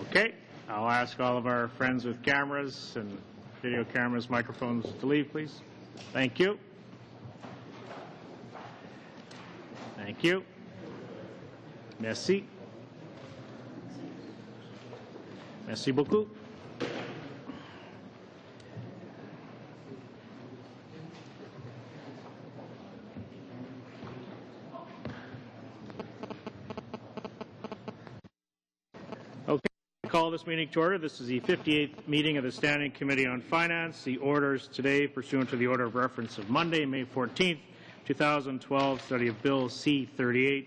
Okay, I'll ask all of our friends with cameras and video cameras, microphones to leave, please. Thank you. Thank you. Merci. Merci beaucoup. Okay, I call this meeting to order. This is the 58th meeting of the Standing Committee on Finance. The orders today, pursuant to the order of reference of Monday, May 14th, 2012, study of Bill C-38,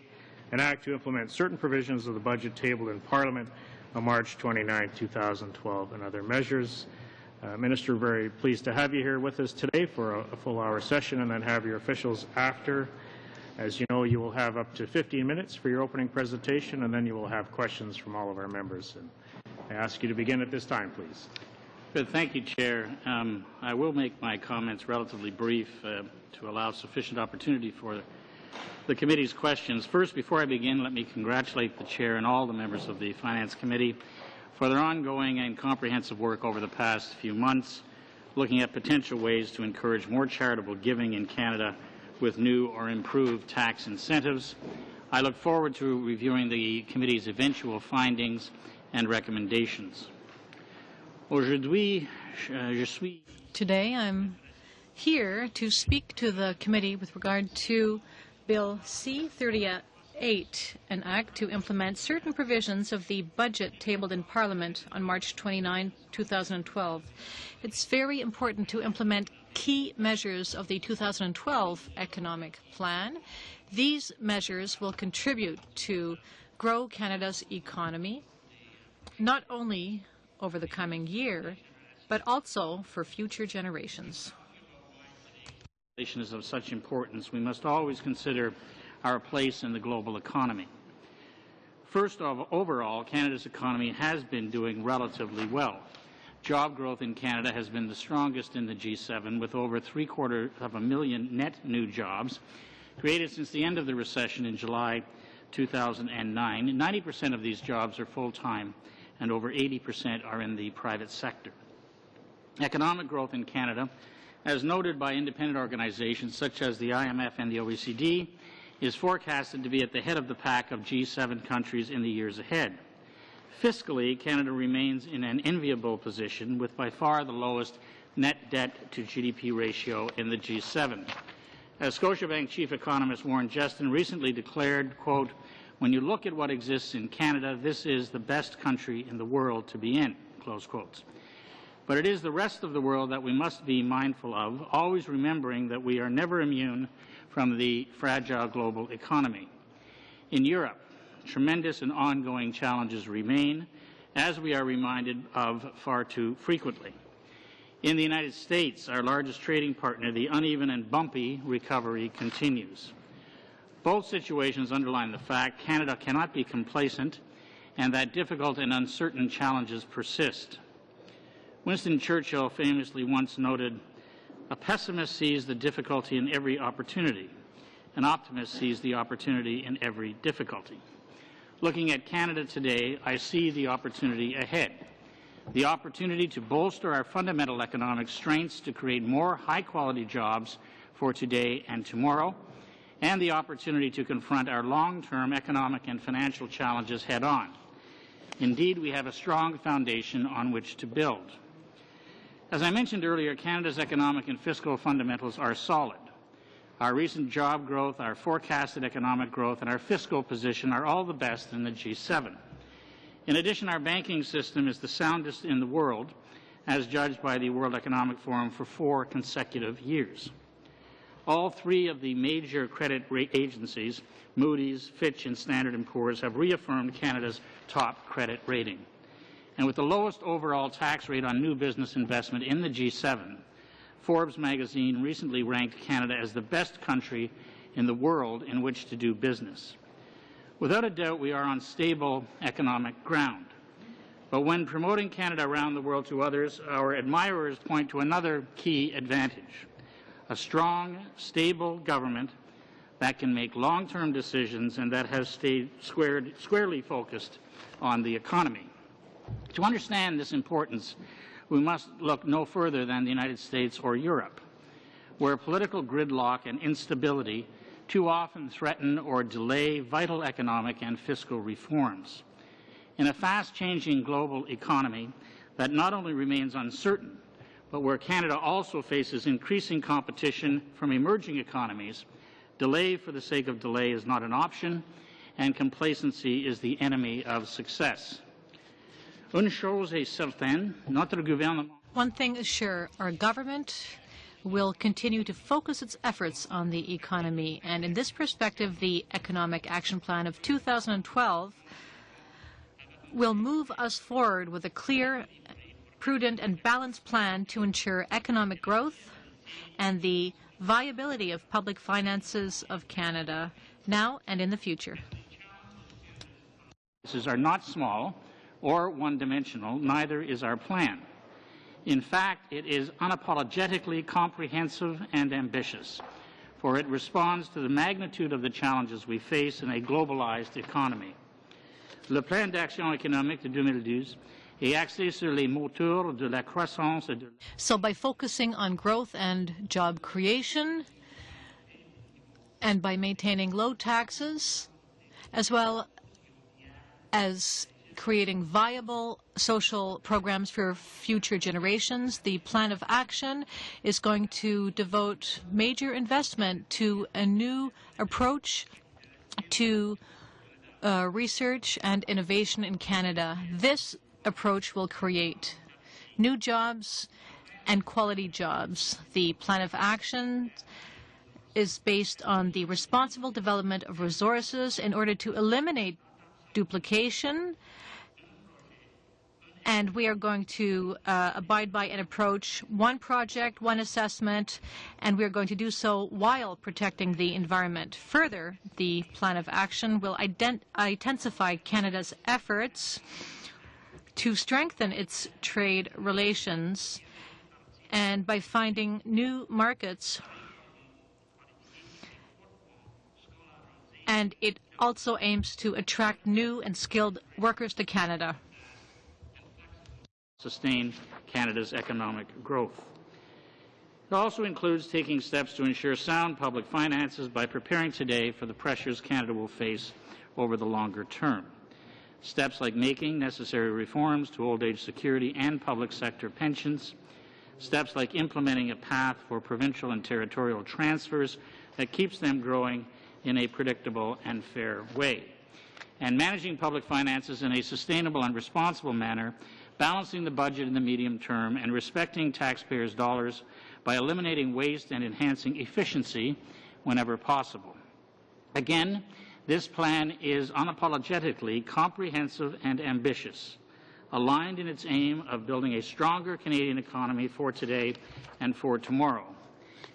an act to implement certain provisions of the budget tabled in Parliament on March 29, 2012, and other measures. Minister, very pleased to have you here with us today for a full hour session and then have your officials after. As you know, you will have up to 15 minutes for your opening presentation, and then you will have questions from all of our members. And I ask you to begin at this time, please. Good. Thank you, Chair. I will make my comments relatively brief to allow sufficient opportunity for the committee's questions. First, before I begin, let me congratulate the Chair and all the members of the Finance Committee for their ongoing and comprehensive work over the past few months, looking at potential ways to encourage more charitable giving in Canada with new or improved tax incentives. I look forward to reviewing the committee's eventual findings and recommendations. Today I'm here to speak to the committee with regard to Bill C-38, an act to implement certain provisions of the budget tabled in Parliament on March 29, 2012. It's very important to implement key measures of the 2012 economic plan. These measures will contribute to grow Canada's economy, not only over the coming year, but also for future generations. Is of such importance, we must always consider our place in the global economy. First of overall, Canada's economy has been doing relatively well. Job growth in Canada has been the strongest in the G7, with over 750,000 net new jobs created since the end of the recession in July 2009. 90% of these jobs are full-time, and over 80% are in the private sector. Economic growth in Canada, as noted by independent organizations such as the IMF and the OECD, is forecasted to be at the head of the pack of G7 countries in the years ahead. Fiscally, Canada remains in an enviable position with by far the lowest net debt to GDP ratio in the G7. As Scotiabank Chief Economist Warren Jestin recently declared, quote, "When you look at what exists in Canada, this is the best country in the world to be in," close quotes. But it is the rest of the world that we must be mindful of, always remembering that we are never immune from the fragile global economy. In Europe, tremendous and ongoing challenges remain, as we are reminded of far too frequently. In the United States, our largest trading partner, the uneven and bumpy recovery continues. Both situations underline the fact Canada cannot be complacent and that difficult and uncertain challenges persist. Winston Churchill famously once noted, "A pessimist sees the difficulty in every opportunity. An optimist sees the opportunity in every difficulty." Looking at Canada today, I see the opportunity ahead. The opportunity to bolster our fundamental economic strengths to create more high-quality jobs for today and tomorrow, and the opportunity to confront our long-term economic and financial challenges head-on. Indeed, we have a strong foundation on which to build. As I mentioned earlier, Canada's economic and fiscal fundamentals are solid. Our recent job growth, our forecasted economic growth, and our fiscal position are all the best in the G7. In addition, our banking system is the soundest in the world, as judged by the World Economic Forum for 4 consecutive years. All 3 of the major credit agencies, Moody's, Fitch, and Standard & Poor's, have reaffirmed Canada's top credit rating. And with the lowest overall tax rate on new business investment in the G7, Forbes magazine recently ranked Canada as the best country in the world in which to do business. Without a doubt, we are on stable economic ground. But when promoting Canada around the world to others, our admirers point to another key advantage: a strong, stable government that can make long-term decisions and that has stayed squarely focused on the economy. To understand this importance, we must look no further than the United States or Europe, where political gridlock and instability too often threaten or delay vital economic and fiscal reforms. In a fast-changing global economy that not only remains uncertain, but where Canada also faces increasing competition from emerging economies, delay for the sake of delay is not an option, and complacency is the enemy of success. Une chose est certaine, notre gouvernement. One thing is sure, our government will continue to focus its efforts on the economy, and in this perspective, the Economic Action Plan of 2012 will move us forward with a clear, prudent, and balanced plan to ensure economic growth and the viability of public finances of Canada now and in the future. Are not small or one-dimensional, neither is our plan. In fact, it is unapologetically comprehensive and ambitious, for it responds to the magnitude of the challenges we face in a globalized economy. Le plan d'action économique de 2012 est axé sur les moteurs de la croissance et de... So by focusing on growth and job creation, and by maintaining low taxes, as well as creating viable social programs for future generations, the plan of action is going to devote major investment to a new approach to research and innovation in Canada. This approach will create new jobs and quality jobs. The plan of action is based on the responsible development of resources in order to eliminate duplication, and we are going to abide by an approach, one project, one assessment, and we are going to do so while protecting the environment. Further, the plan of action will intensify Canada's efforts to strengthen its trade relations, and by finding new markets. And it also aims to attract new and skilled workers to Canada. Sustain Canada's economic growth. It also includes taking steps to ensure sound public finances by preparing today for the pressures Canada will face over the longer term. Steps like making necessary reforms to old age security and public sector pensions, steps like implementing a path for provincial and territorial transfers that keeps them growing in a predictable and fair way, and managing public finances in a sustainable and responsible manner, balancing the budget in the medium term and respecting taxpayers' dollars by eliminating waste and enhancing efficiency whenever possible. Again, this plan is unapologetically comprehensive and ambitious, aligned in its aim of building a stronger Canadian economy for today and for tomorrow.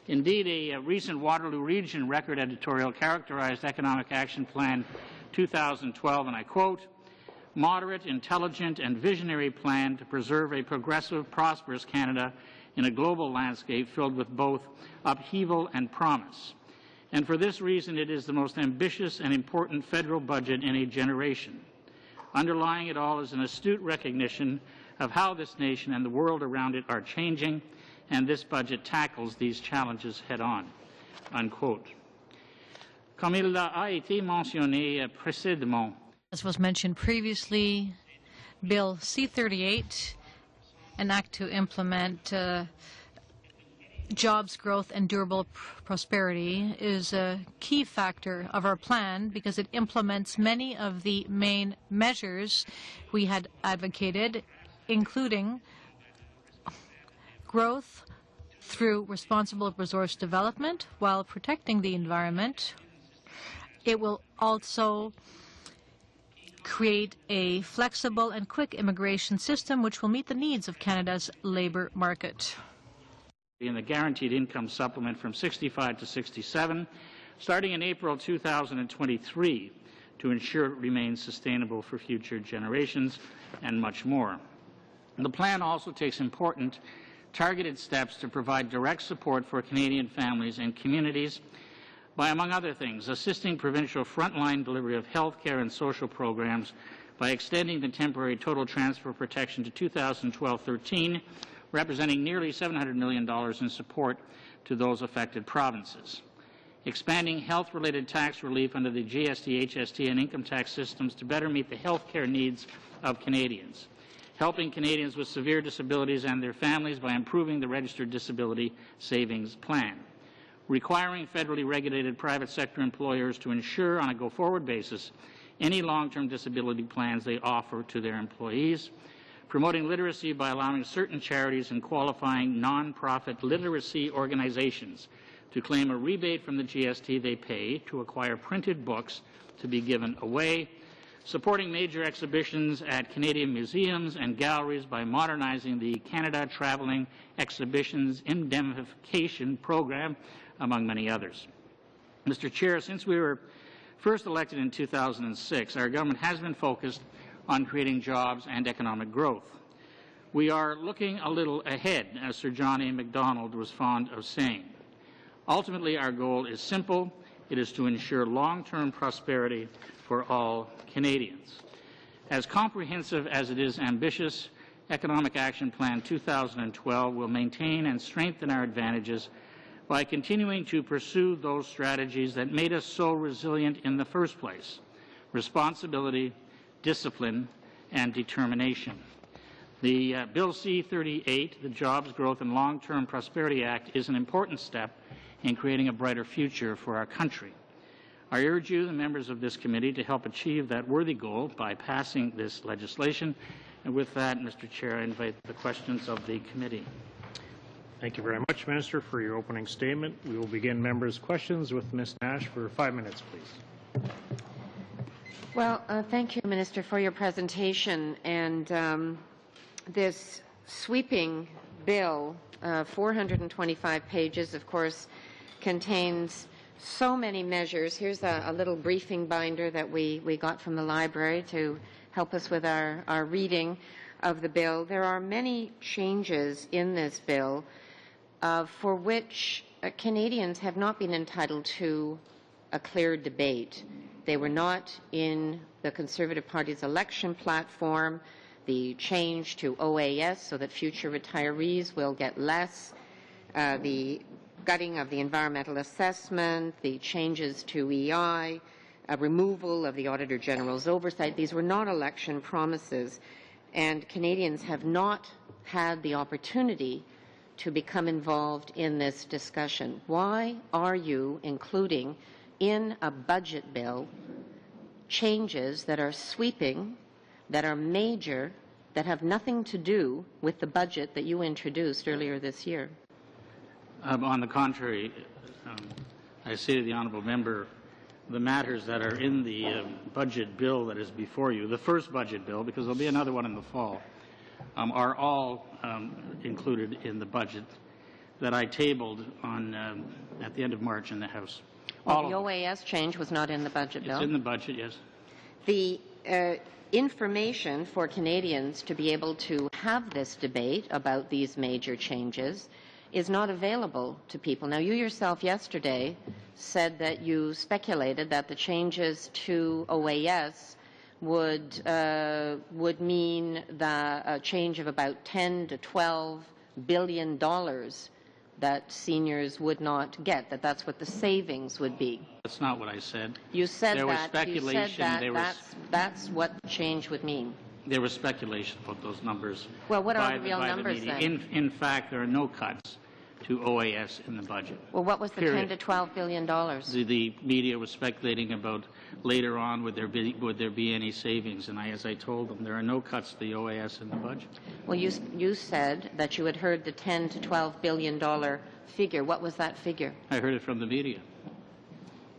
Indeed, a recent Waterloo Region Record editorial characterized Economic Action Plan 2012, and I quote, "Moderate, intelligent, and visionary plan to preserve a progressive, prosperous Canada in a global landscape filled with both upheaval and promise. And for this reason, it is the most ambitious and important federal budget in a generation. Underlying it all is an astute recognition of how this nation and the world around it are changing, and this budget tackles these challenges head-on." Unquote. Comme il a été mentionné précédemment, as was mentioned previously, Bill C-38, an act to implement jobs growth and durable prosperity, is a key factor of our plan because it implements many of the main measures we had advocated, including growth through responsible resource development while protecting the environment. It will also create a flexible and quick immigration system which will meet the needs of Canada's labour market. In the guaranteed income supplement from 65 to 67, starting in April 2023, to ensure it remains sustainable for future generations, and much more. The plan also takes important targeted steps to provide direct support for Canadian families and communities by, among other things, assisting provincial frontline delivery of health care and social programs by extending the temporary total transfer protection to 2012-13, representing nearly $700 million in support to those affected provinces. Expanding health-related tax relief under the GST, HST, and income tax systems to better meet the health care needs of Canadians. Helping Canadians with severe disabilities and their families by improving the Registered Disability Savings Plan. Requiring federally regulated private sector employers to ensure on a go-forward basis any long-term disability plans they offer to their employees. Promoting literacy by allowing certain charities and qualifying non-profit literacy organizations to claim a rebate from the GST they pay to acquire printed books to be given away. Supporting major exhibitions at Canadian museums and galleries by modernizing the Canada Travelling Exhibitions Indemnification Program, among many others. Mr. Chair, since we were first elected in 2006, our government has been focused on creating jobs and economic growth. We are looking a little ahead, as Sir John A. Macdonald was fond of saying. Ultimately, our goal is simple. It is to ensure long-term prosperity for all Canadians. As comprehensive as it is ambitious, Economic Action Plan 2012 will maintain and strengthen our advantages by continuing to pursue those strategies that made us so resilient in the first place: responsibility, discipline, and determination. The Bill C-38, the Jobs, Growth and Long-Term Prosperity Act, is an important step in creating a brighter future for our country. I urge you, the members of this committee, to help achieve that worthy goal by passing this legislation. And with that, Mr. Chair, I invite the questions of the committee. Thank you very much, Minister, for your opening statement. We will begin members' questions with Ms. Nash for 5 minutes, please. Well, thank you, Minister, for your presentation. And this sweeping bill, 425 pages, of course, contains so many measures. Here's a little briefing binder that we got from the library to help us with our reading of the bill. There are many changes in this bill for which Canadians have not been entitled to a clear debate. They were not in the Conservative Party's election platform. The change to OAS so that future retirees will get less, the gutting of the environmental assessment, the changes to EI, a removal of the Auditor General's oversight. These were not election promises, and Canadians have not had the opportunity to become involved in this discussion. Why are you including in a budget bill changes that are sweeping, that are major, that have nothing to do with the budget that you introduced earlier this year? On the contrary, I say to the honourable member, the matters that are in the budget bill that is before you, the first budget bill, because there will be another one in the fall, are all included in the budget that I tabled on at the end of March in the House. Well, the OAS change was not in the budget bill. It's in the budget, yes. The information for Canadians to be able to have this debate about these major changes is not available to people. Now, you yourself yesterday said that you speculated that the changes to OAS would mean a change of about $10 to $12 billion that seniors would not get, that's what the savings would be. That's not what I said. You said there that. Was speculation. You said that. That's what the change would mean. There was speculation about those numbers. Well, what are the real numbers then? In fact, there are no cuts to OAS in the budget. Well, what was the $10 to $12 billion? The media was speculating about later on would there be any savings, and as I told them, there are no cuts to the OAS in the budget. Well, you said that you had heard the $10 to $12 billion figure. What was that figure? I heard it from the media.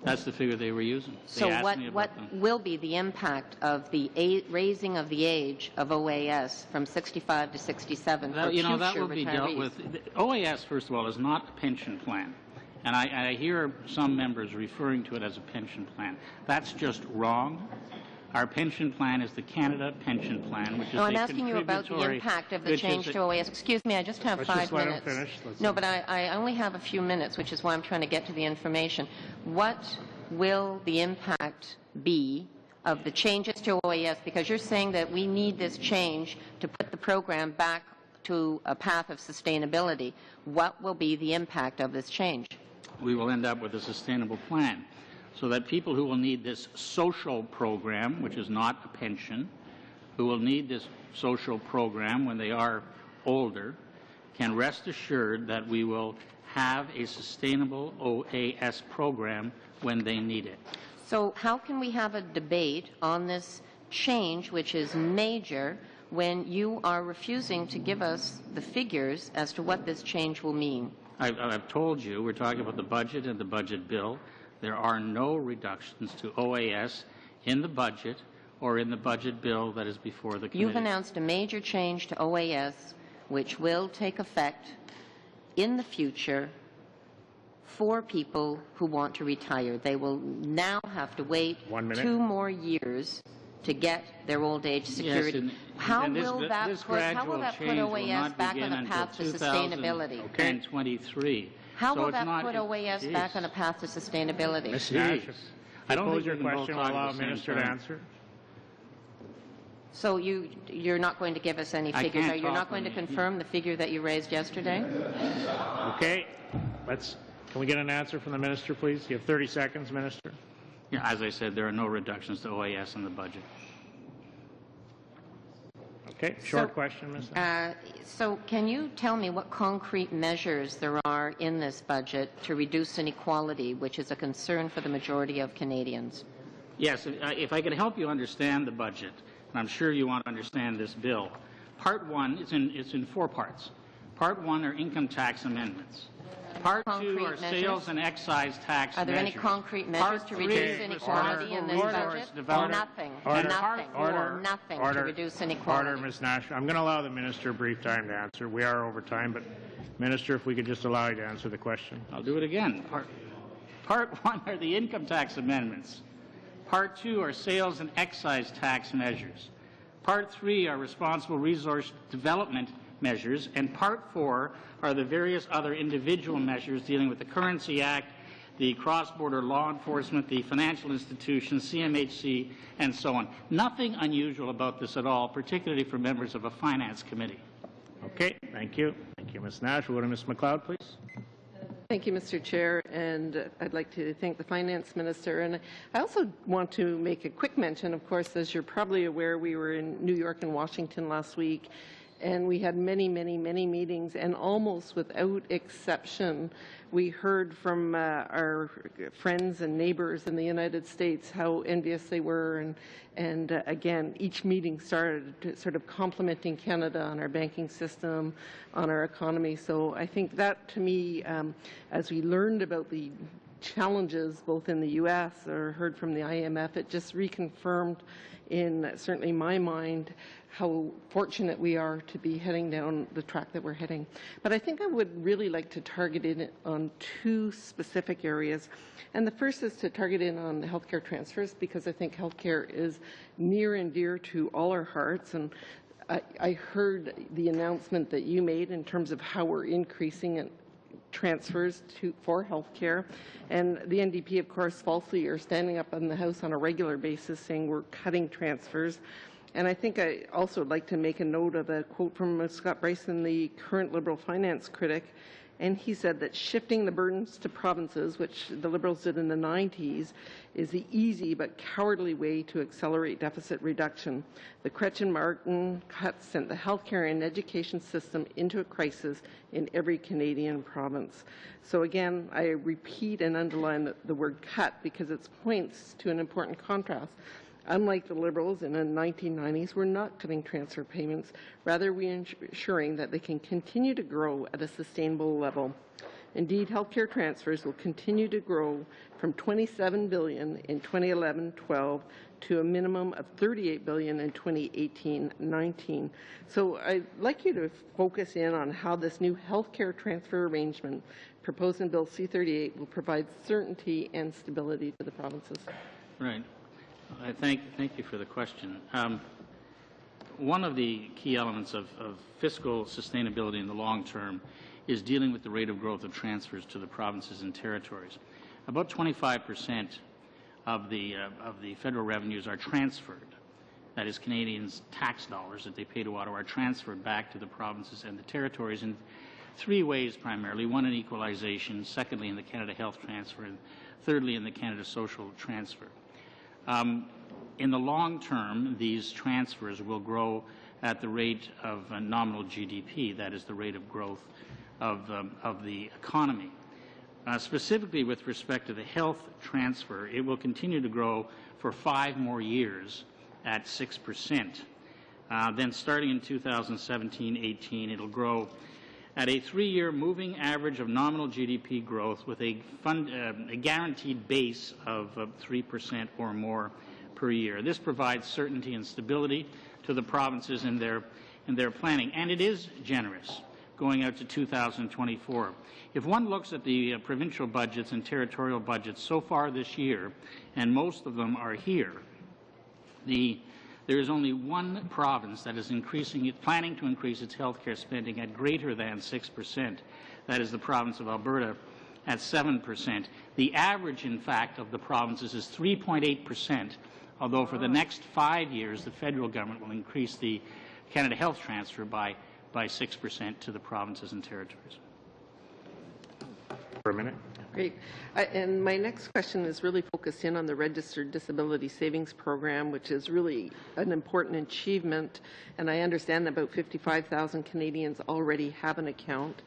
That's the figure they were using. So what will be the impact of the raising of the age of OAS from 65 to 67 for future that will be retirees? dealt with. OAS, first of all, is not a pension plan. And I hear some members referring to it as a pension plan. That's just wrong. Our pension plan is the Canada Pension Plan, which is No, I'm a asking you about the contributory- impact of the which is change a- to OAS. Excuse me, I just have Let's 5 just let him minutes. finish. No, but I only have a few minutes, which is why I'm trying to get to the information. What will the impact be of the changes to OAS? Because you're saying that we need this change to put the program back to a path of sustainability. What will be the impact of this change? We will end up with a sustainable plan so that people who will need this social program, which is not a pension, who will need this social program when they are older, can rest assured that we will have a sustainable OAS program when they need it. So how can we have a debate on this change, which is major, when you are refusing to give us the figures as to what this change will mean? I've told you, we're talking about the budget and the budget bill. There are no reductions to OAS in the budget or in the budget bill that is before the committee. You've announced a major change to OAS, which will take effect in the future for people who want to retire. They will now have to wait 1 minute. 2 more years to get their old age security. Yes, how and will that this put change will OAS not back begin on a path to until sustainability? 2023. How So will it's that not- put OAS back on a path to sustainability? Ms. Jeez. Nash, I don't pose think your we can both question. talk We'll at allow the the same minister to time. answer. So you're not going to give us any I figures? can't You're talk not going to on- confirm the figure that you raised yesterday? Okay. Can we get an answer from the minister, please? You have 30 seconds, Minister. Yeah, as I said, there are no reductions to OAS in the budget. Okay. Short question, Ms. Nash. So can you tell me what concrete measures there are in this budget to reduce inequality, which is a concern for the majority of Canadians? Yes, if I could help you understand the budget, and I'm sure you want to understand this bill. Part 1 is in 4 parts. Part 1 are income tax amendments. Part 2 Concrete are measures? sales and excise tax Are there any measures. concrete measures Part to 3 reduce is inequality in this resource budget? development. Nothing. And Nothing. Part 4 Nothing to Order. reduce inequality. Order, Ms. Nash. I'm going to allow the minister a brief time to answer. We are over time, but Minister, if we could just allow you to answer the question. I'll do it again. Part 1 are the income tax amendments. Part 2 are sales and excise tax measures. Part 3 are responsible resource development measures, and Part 4 are the various other individual measures dealing with the Currency Act, the cross-border law enforcement, the financial institutions, CMHC, and so on. Nothing unusual about this at all, particularly for members of a finance committee. Okay, thank you. Thank you, Ms. Nash. We'll go to Ms. McLeod, please. Thank you, Mr. Chair, and I'd like to thank the Finance Minister. And I also want to make a quick mention, of course, as you're probably aware, we were in New York and Washington last week, and we had many, many, many meetings, and almost without exception, we heard from our friends and neighbors in the United States how envious they were, and again, each meeting started to sort of complimenting Canada on our banking system, on our economy. So I think that, to me, as we learned about the challenges both in the U.S. or heard from the IMF, it just reconfirmed in certainly my mind how fortunate we are to be heading down the track that we're heading. But I think I would really like to target in on 2 specific areas. And the first is to target in on healthcare transfers, because I think healthcare is near and dear to all our hearts. And I heard the announcement that you made in terms of how we're increasing it transfers for healthcare, and the NDP, of course, falsely are standing up in the House on a regular basis saying we're cutting transfers. And I think I also would like to make a note of a quote from Scott Bryson, the current Liberal finance critic, and he said that shifting the burdens to provinces, which the Liberals did in the 90s, is the easy but cowardly way to accelerate deficit reduction. The Chrétien-Martin cuts sent the healthcare and education system into a crisis in every Canadian province. So again, I repeat and underline the word cut because it points to an important contrast. Unlike the Liberals in the 1990s, we're not cutting transfer payments. Rather, we're ensuring that they can continue to grow at a sustainable level. Indeed, healthcare transfers will continue to grow from $27 billion in 2011-12 to a minimum of $38 billion in 2018-19. So I'd like you to focus in on how this new healthcare transfer arrangement proposed in Bill C-38 will provide certainty and stability to the provinces. Right. Thank you for the question. One of the key elements of fiscal sustainability in the long term is dealing with the rate of growth of transfers to the provinces and territories. About 25% of the federal revenues are transferred. That is, Canadians' tax dollars that they pay to Ottawa are transferred back to the provinces and the territories in three ways primarily. One, in equalization, secondly, in the Canada Health Transfer, and thirdly, in the Canada Social Transfer. In the long term, these transfers will grow at the rate of nominal GDP, that is the rate of growth of the economy. Specifically with respect to the health transfer, it will continue to grow for 5 more years at 6%. Then starting in 2017-18, it'll grow at a 3-year moving average of nominal GDP growth with a guaranteed base of 3% or more per year. This provides certainty and stability to the provinces in their planning, and it is generous going out to 2024. If one looks at the provincial budgets and territorial budgets so far this year, and most of them are here, there is only one province that is planning to increase its health care spending at greater than 6%. That is the province of Alberta at 7%. The average, in fact, of the provinces is 3.8%, although for the next 5 years the federal government will increase the Canada Health Transfer by 6% to the provinces and territories. For a minute. Great. And my next question is really focused in on the Registered Disability Savings Program, which is really an important achievement. And I understand that about 55,000 Canadians already have an account.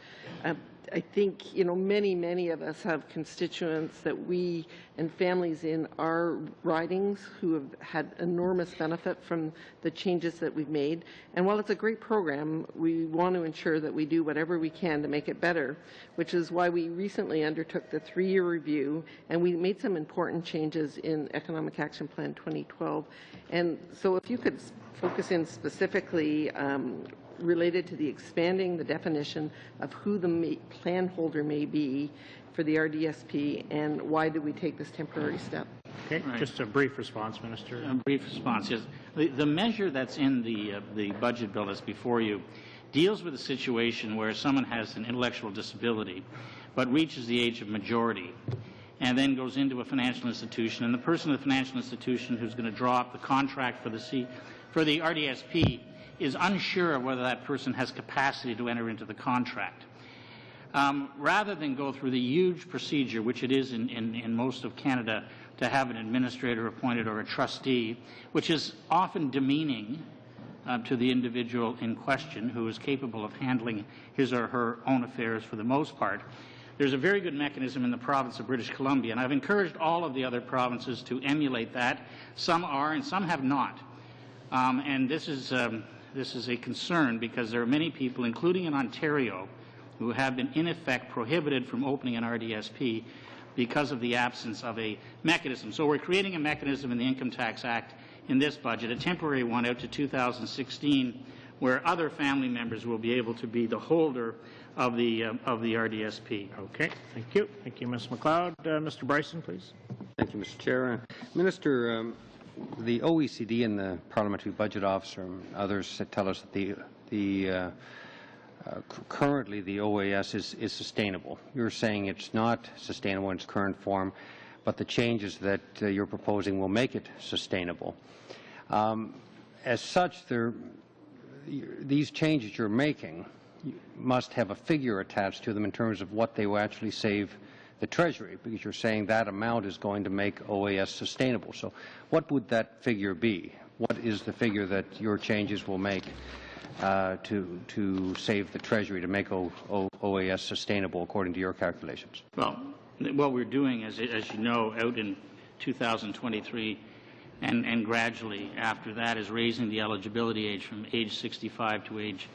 I think, many of us have constituents that we and families in our ridings who have had enormous benefit from the changes that we've made. And while it's a great program, we want to ensure that we do whatever we can to make it better, which is why we recently undertook the 3-year review, and we made some important changes in Economic Action Plan 2012. And so if you could focus in specifically related to the expanding the definition of who the plan holder may be for the RDSP, and why did we take this temporary step? Okay, right. Just a brief response, Minister. A brief response, yes. The measure that's in the budget bill that's before you deals with a situation where someone has an intellectual disability but reaches the age of majority and then goes into a financial institution, and the person in the financial institution who's going to draw up the contract for the RDSP is unsure of whether that person has capacity to enter into the contract. Rather than go through the huge procedure, which it is in most of Canada, to have an administrator appointed or a trustee, which is often demeaning to the individual in question who is capable of handling his or her own affairs for the most part, there's a very good mechanism in the province of British Columbia, and I've encouraged all of the other provinces to emulate that. Some are and some have not. And this is a concern because there are many people, including in Ontario, who have been in effect prohibited from opening an RDSP because of the absence of a mechanism. So we're creating a mechanism in the Income Tax Act in this budget, a temporary one out to 2016, where other family members will be able to be the holder of the RDSP. Okay, thank you. Thank you, Ms. MacLeod. Mr. Bryson, please. Thank you, Mr. Chair. Minister, the OECD and the Parliamentary Budget Office and others tell us that currently the OAS is sustainable. You're saying it's not sustainable in its current form, but the changes that you're proposing will make it sustainable. As such, these changes you're making must have a figure attached to them in terms of what they will actually save the Treasury, because you're saying that amount is going to make OAS sustainable. So what would that figure be? What is the figure that your changes will make to save the Treasury, to make OAS sustainable according to your calculations? Well, what we're doing, as you know, out in 2023 and gradually after that, is raising the eligibility age from age 65 to age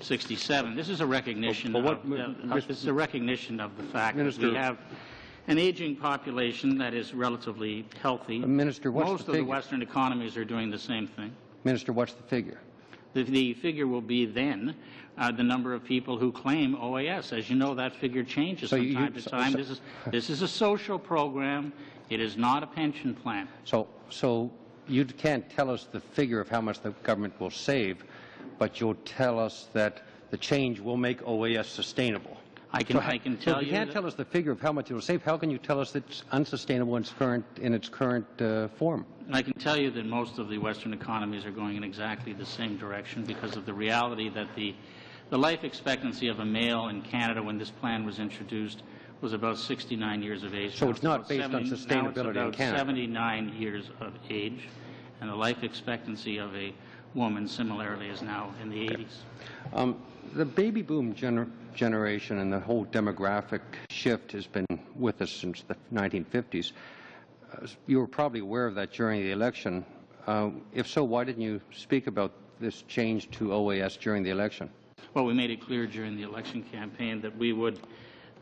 67. This is a recognition of the fact Minister, that we have an aging population that is relatively healthy. Minister, most of the Western economies are doing the same thing. Minister, what's the figure? The figure will be then the number of people who claim OAS. As you know, that figure changes from time to time. This is a social program. It is not a pension plan. So you can't tell us the figure of how much the government will save, but you'll tell us that the change will make OAS sustainable. I can tell so if you. You can't tell us the figure of how much it will save. How can you tell us that it's unsustainable in its current form? I can tell you that most of the Western economies are going in exactly the same direction because of the reality that the life expectancy of a male in Canada when this plan was introduced was about 69 years of age. So it's not based on sustainability in Canada. Now it's about 79 years of age, and the life expectancy of a woman similarly is now in the 80s. The baby boom generation and the whole demographic shift has been with us since the 1950s. You were probably aware of that during the election. If so, why didn't you speak about this change to OAS during the election? Well, we made it clear during the election campaign that we would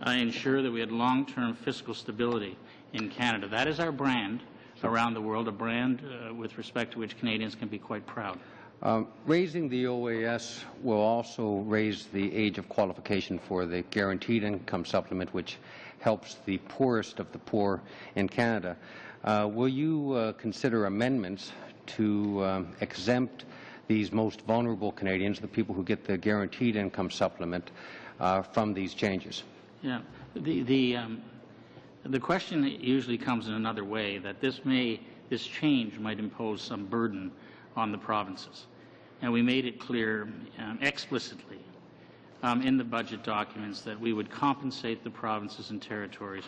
ensure that we had long-term fiscal stability in Canada. That is our brand around the world, a brand with respect to which Canadians can be quite proud. Raising the OAS will also raise the age of qualification for the guaranteed income supplement, which helps the poorest of the poor in Canada. Will you consider amendments to exempt these most vulnerable Canadians, the people who get the guaranteed income supplement, from these changes? Yeah. The question usually comes in another way, that this change might impose some burden on the provinces. And we made it clear explicitly in the budget documents that we would compensate the provinces and territories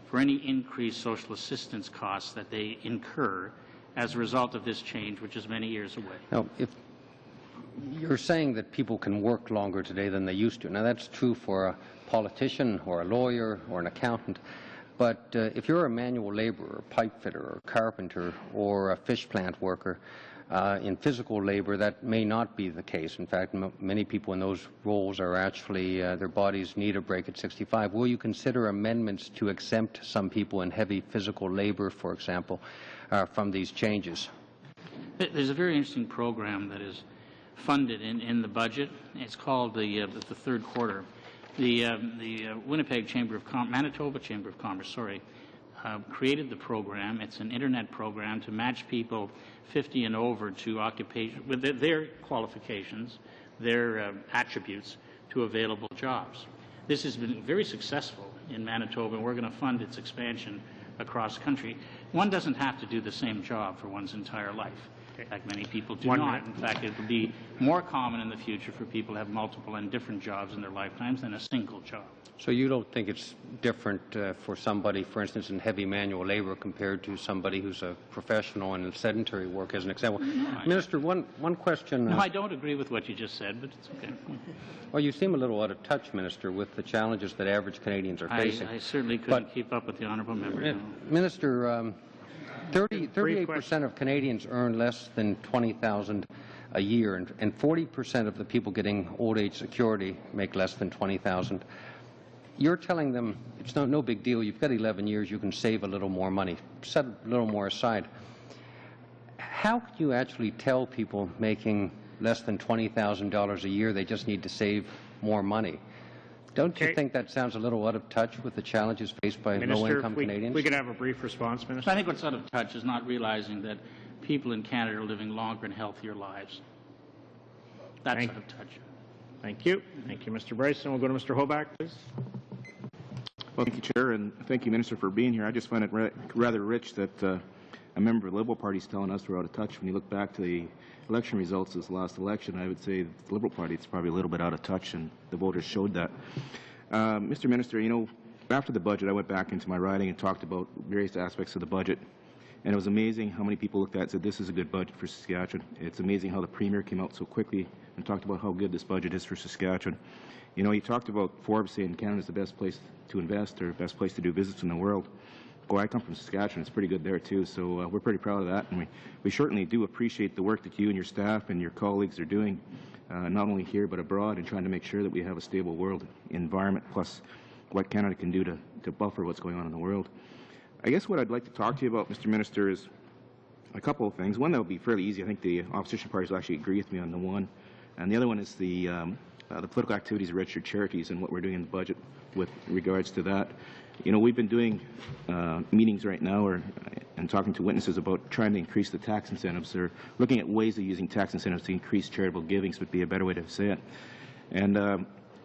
for any increased social assistance costs that they incur as a result of this change, which is many years away. Now, if you're saying that people can work longer today than they used to, now that's true for a politician or a lawyer or an accountant, but if you're a manual laborer, a pipe fitter or a carpenter or a fish plant worker, in physical labor, that may not be the case. In fact, many people in those roles are actually, their bodies need a break at 65. Will you consider amendments to exempt some people in heavy physical labor, for example, from these changes? There's a very interesting program that is funded in the budget. It's called the third quarter. The Winnipeg Chamber of Manitoba Chamber of Commerce, created the program. It's an internet program to match people 50 and over to occupation with their qualifications, their attributes to available jobs. This has been very successful in Manitoba, and we're going to fund its expansion across country. One doesn't have to do the same job for one's entire life. In fact, many people do not. In fact, it will be more common in the future for people to have multiple and different jobs in their lifetimes than a single job. So you don't think it's different for somebody, for instance, in heavy manual labor compared to somebody who's a professional in sedentary work, as an example? No, Minister, one question. No, I don't agree with what you just said, but it's okay. Well, you seem a little out of touch, Minister, with the challenges that average Canadians are facing. I certainly couldn't keep up with the honourable member. No. Minister, 38% of Canadians earn less than $20,000 a year, and 40% of the people getting old age security make less than $20,000. You're telling them it's no big deal. You've got 11 years. You can save a little more money, set a little more aside. How can you actually tell people making less than $20,000 a year they just need to save more money? Don't you think that sounds a little out of touch with the challenges faced by low-income Canadians? We could have a brief response, Minister. I think what's out of touch is not realizing that people in Canada are living longer and healthier lives. That's out of touch. Thank you. Thank you, Mr. Bryson. We'll go to Mr. Hoback, please. Well, thank you, Chair, and thank you, Minister, for being here. I just find it rather rich that a member of the Liberal Party is telling us we're out of touch. When you look back to the election results this last election, I would say the Liberal Party is probably a little bit out of touch, and the voters showed that. Mr. Minister, you know, after the budget, I went back into my writing and talked about various aspects of the budget, and it was amazing how many people looked at it and said this is a good budget for Saskatchewan. It's amazing how the Premier came out so quickly and talked about how good this budget is for Saskatchewan. You know, you talked about Forbes saying Canada's the best place to invest or best place to do business in the world. Well, I come from Saskatchewan. It's pretty good there, too, so we're pretty proud of that. And we certainly do appreciate the work that you and your staff and your colleagues are doing, not only here but abroad, and trying to make sure that we have a stable world environment, plus what Canada can do to buffer what's going on in the world. I guess what I'd like to talk to you about, Mr. Minister, is a couple of things. One that will be fairly easy. I think the opposition parties will actually agree with me on the one. And the other one is the the political activities of registered charities and what we're doing in the budget with regards to that. You know, we've been doing meetings right now and talking to witnesses about trying to increase the tax incentives, or looking at ways of using tax incentives to increase charitable givings would be a better way to say it. And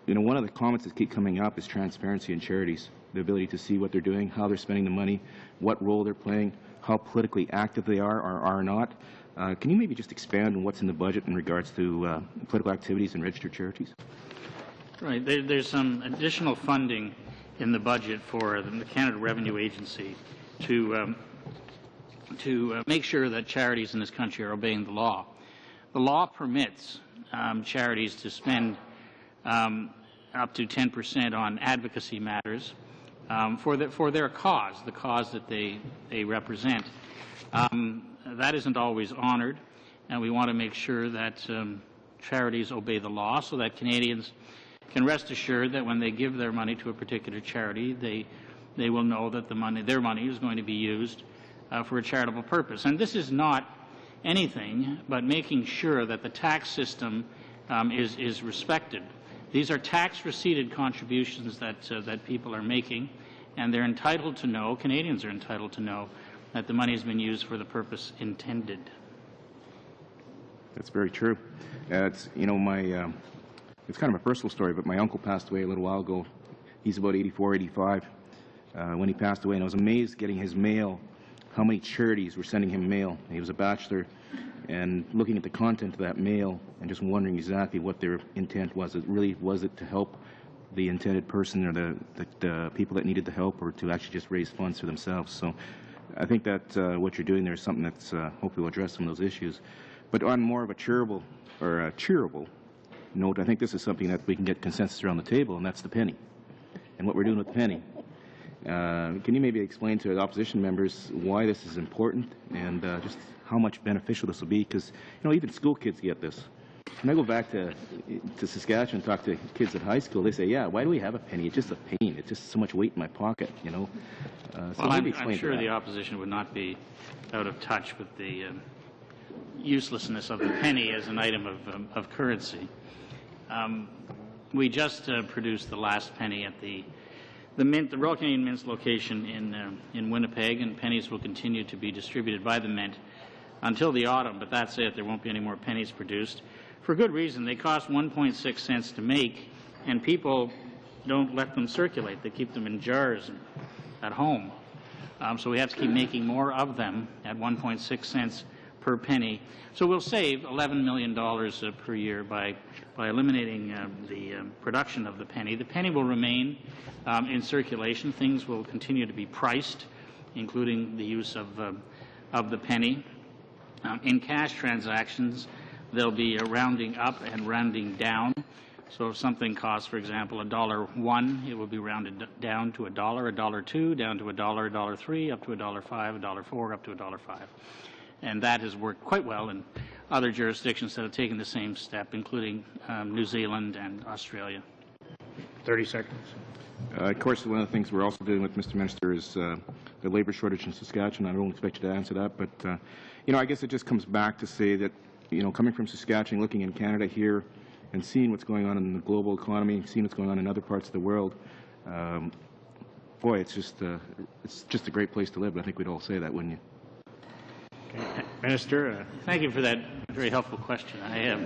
you know, one of the comments that keep coming up is transparency in charities, the ability to see what they're doing, how they're spending the money, what role they're playing, how politically active they are or are not. Can you maybe just expand on what's in the budget in regards to political activities and registered charities? Right. There's some additional funding in the budget for the Canada Revenue Agency to make sure that charities in this country are obeying the law. The law permits charities to spend up to 10% on advocacy matters for their cause, the cause that they represent. That isn't always honored, and we want to make sure that charities obey the law so that Canadians can rest assured that when they give their money to a particular charity, they will know that their money is going to be used for a charitable purpose. And this is not anything but making sure that the tax system is respected. These are tax-receipted contributions that people are making, and they're entitled to know, Canadians are entitled to know, that the money has been used for the purpose intended. That's very true. It's, you know, it's kind of a personal story, but my uncle passed away a little while ago. He's about 84, 85 when he passed away, and I was amazed getting his mail, how many charities were sending him mail. He was a bachelor, and looking at the content of that mail and just wondering exactly what their intent was. Was it to help the intended person or the people that needed the help, or to actually just raise funds for themselves? So I think that what you're doing there is something that's hopefully will address some of those issues. But on more of a cheerable note, I think this is something that we can get consensus around the table, and that's the penny. And what we're doing with the penny. Can you maybe explain to the opposition members why this is important and just how much beneficial this will be? Because, you know, even school kids get this. When I go back to Saskatchewan and talk to kids at high school, they say, yeah, why do we have a penny? It's just a pain. It's just so much weight in my pocket, you know. So well, I'm sure the opposition would not be out of touch with the uselessness of the penny as an item of currency. We just produced the last penny at the Mint, the Royal Canadian Mint's location in Winnipeg, and pennies will continue to be distributed by the Mint until the autumn, but that's it. There won't be any more pennies produced. For good reason. They cost 1.6 cents to make, and people don't let them circulate. They keep them in jars at home. So we have to keep making more of them at 1.6 cents per penny. So we'll save $11 million per year by eliminating the production of the penny. The penny will remain in circulation. Things will continue to be priced, including the use of the penny. In cash transactions, there'll be a rounding up and rounding down. So if something costs, for example, $1, it will be rounded down to $1, $2, down to $1, $3, up to $5, $4, up to $5. And that has worked quite well in other jurisdictions that have taken the same step, including New Zealand and Australia. 30 seconds. Of course, one of the things we're also dealing with, Mr. Minister, is the labour shortage in Saskatchewan. I don't expect you to answer that, but you know, I guess it just comes back to say that, you know, coming from Saskatchewan, looking in Canada here, and seeing what's going on in the global economy, seeing what's going on in other parts of the world, boy, it's just a great place to live. I think we'd all say that, wouldn't you? Okay. Minister. Thank you for that very helpful question. I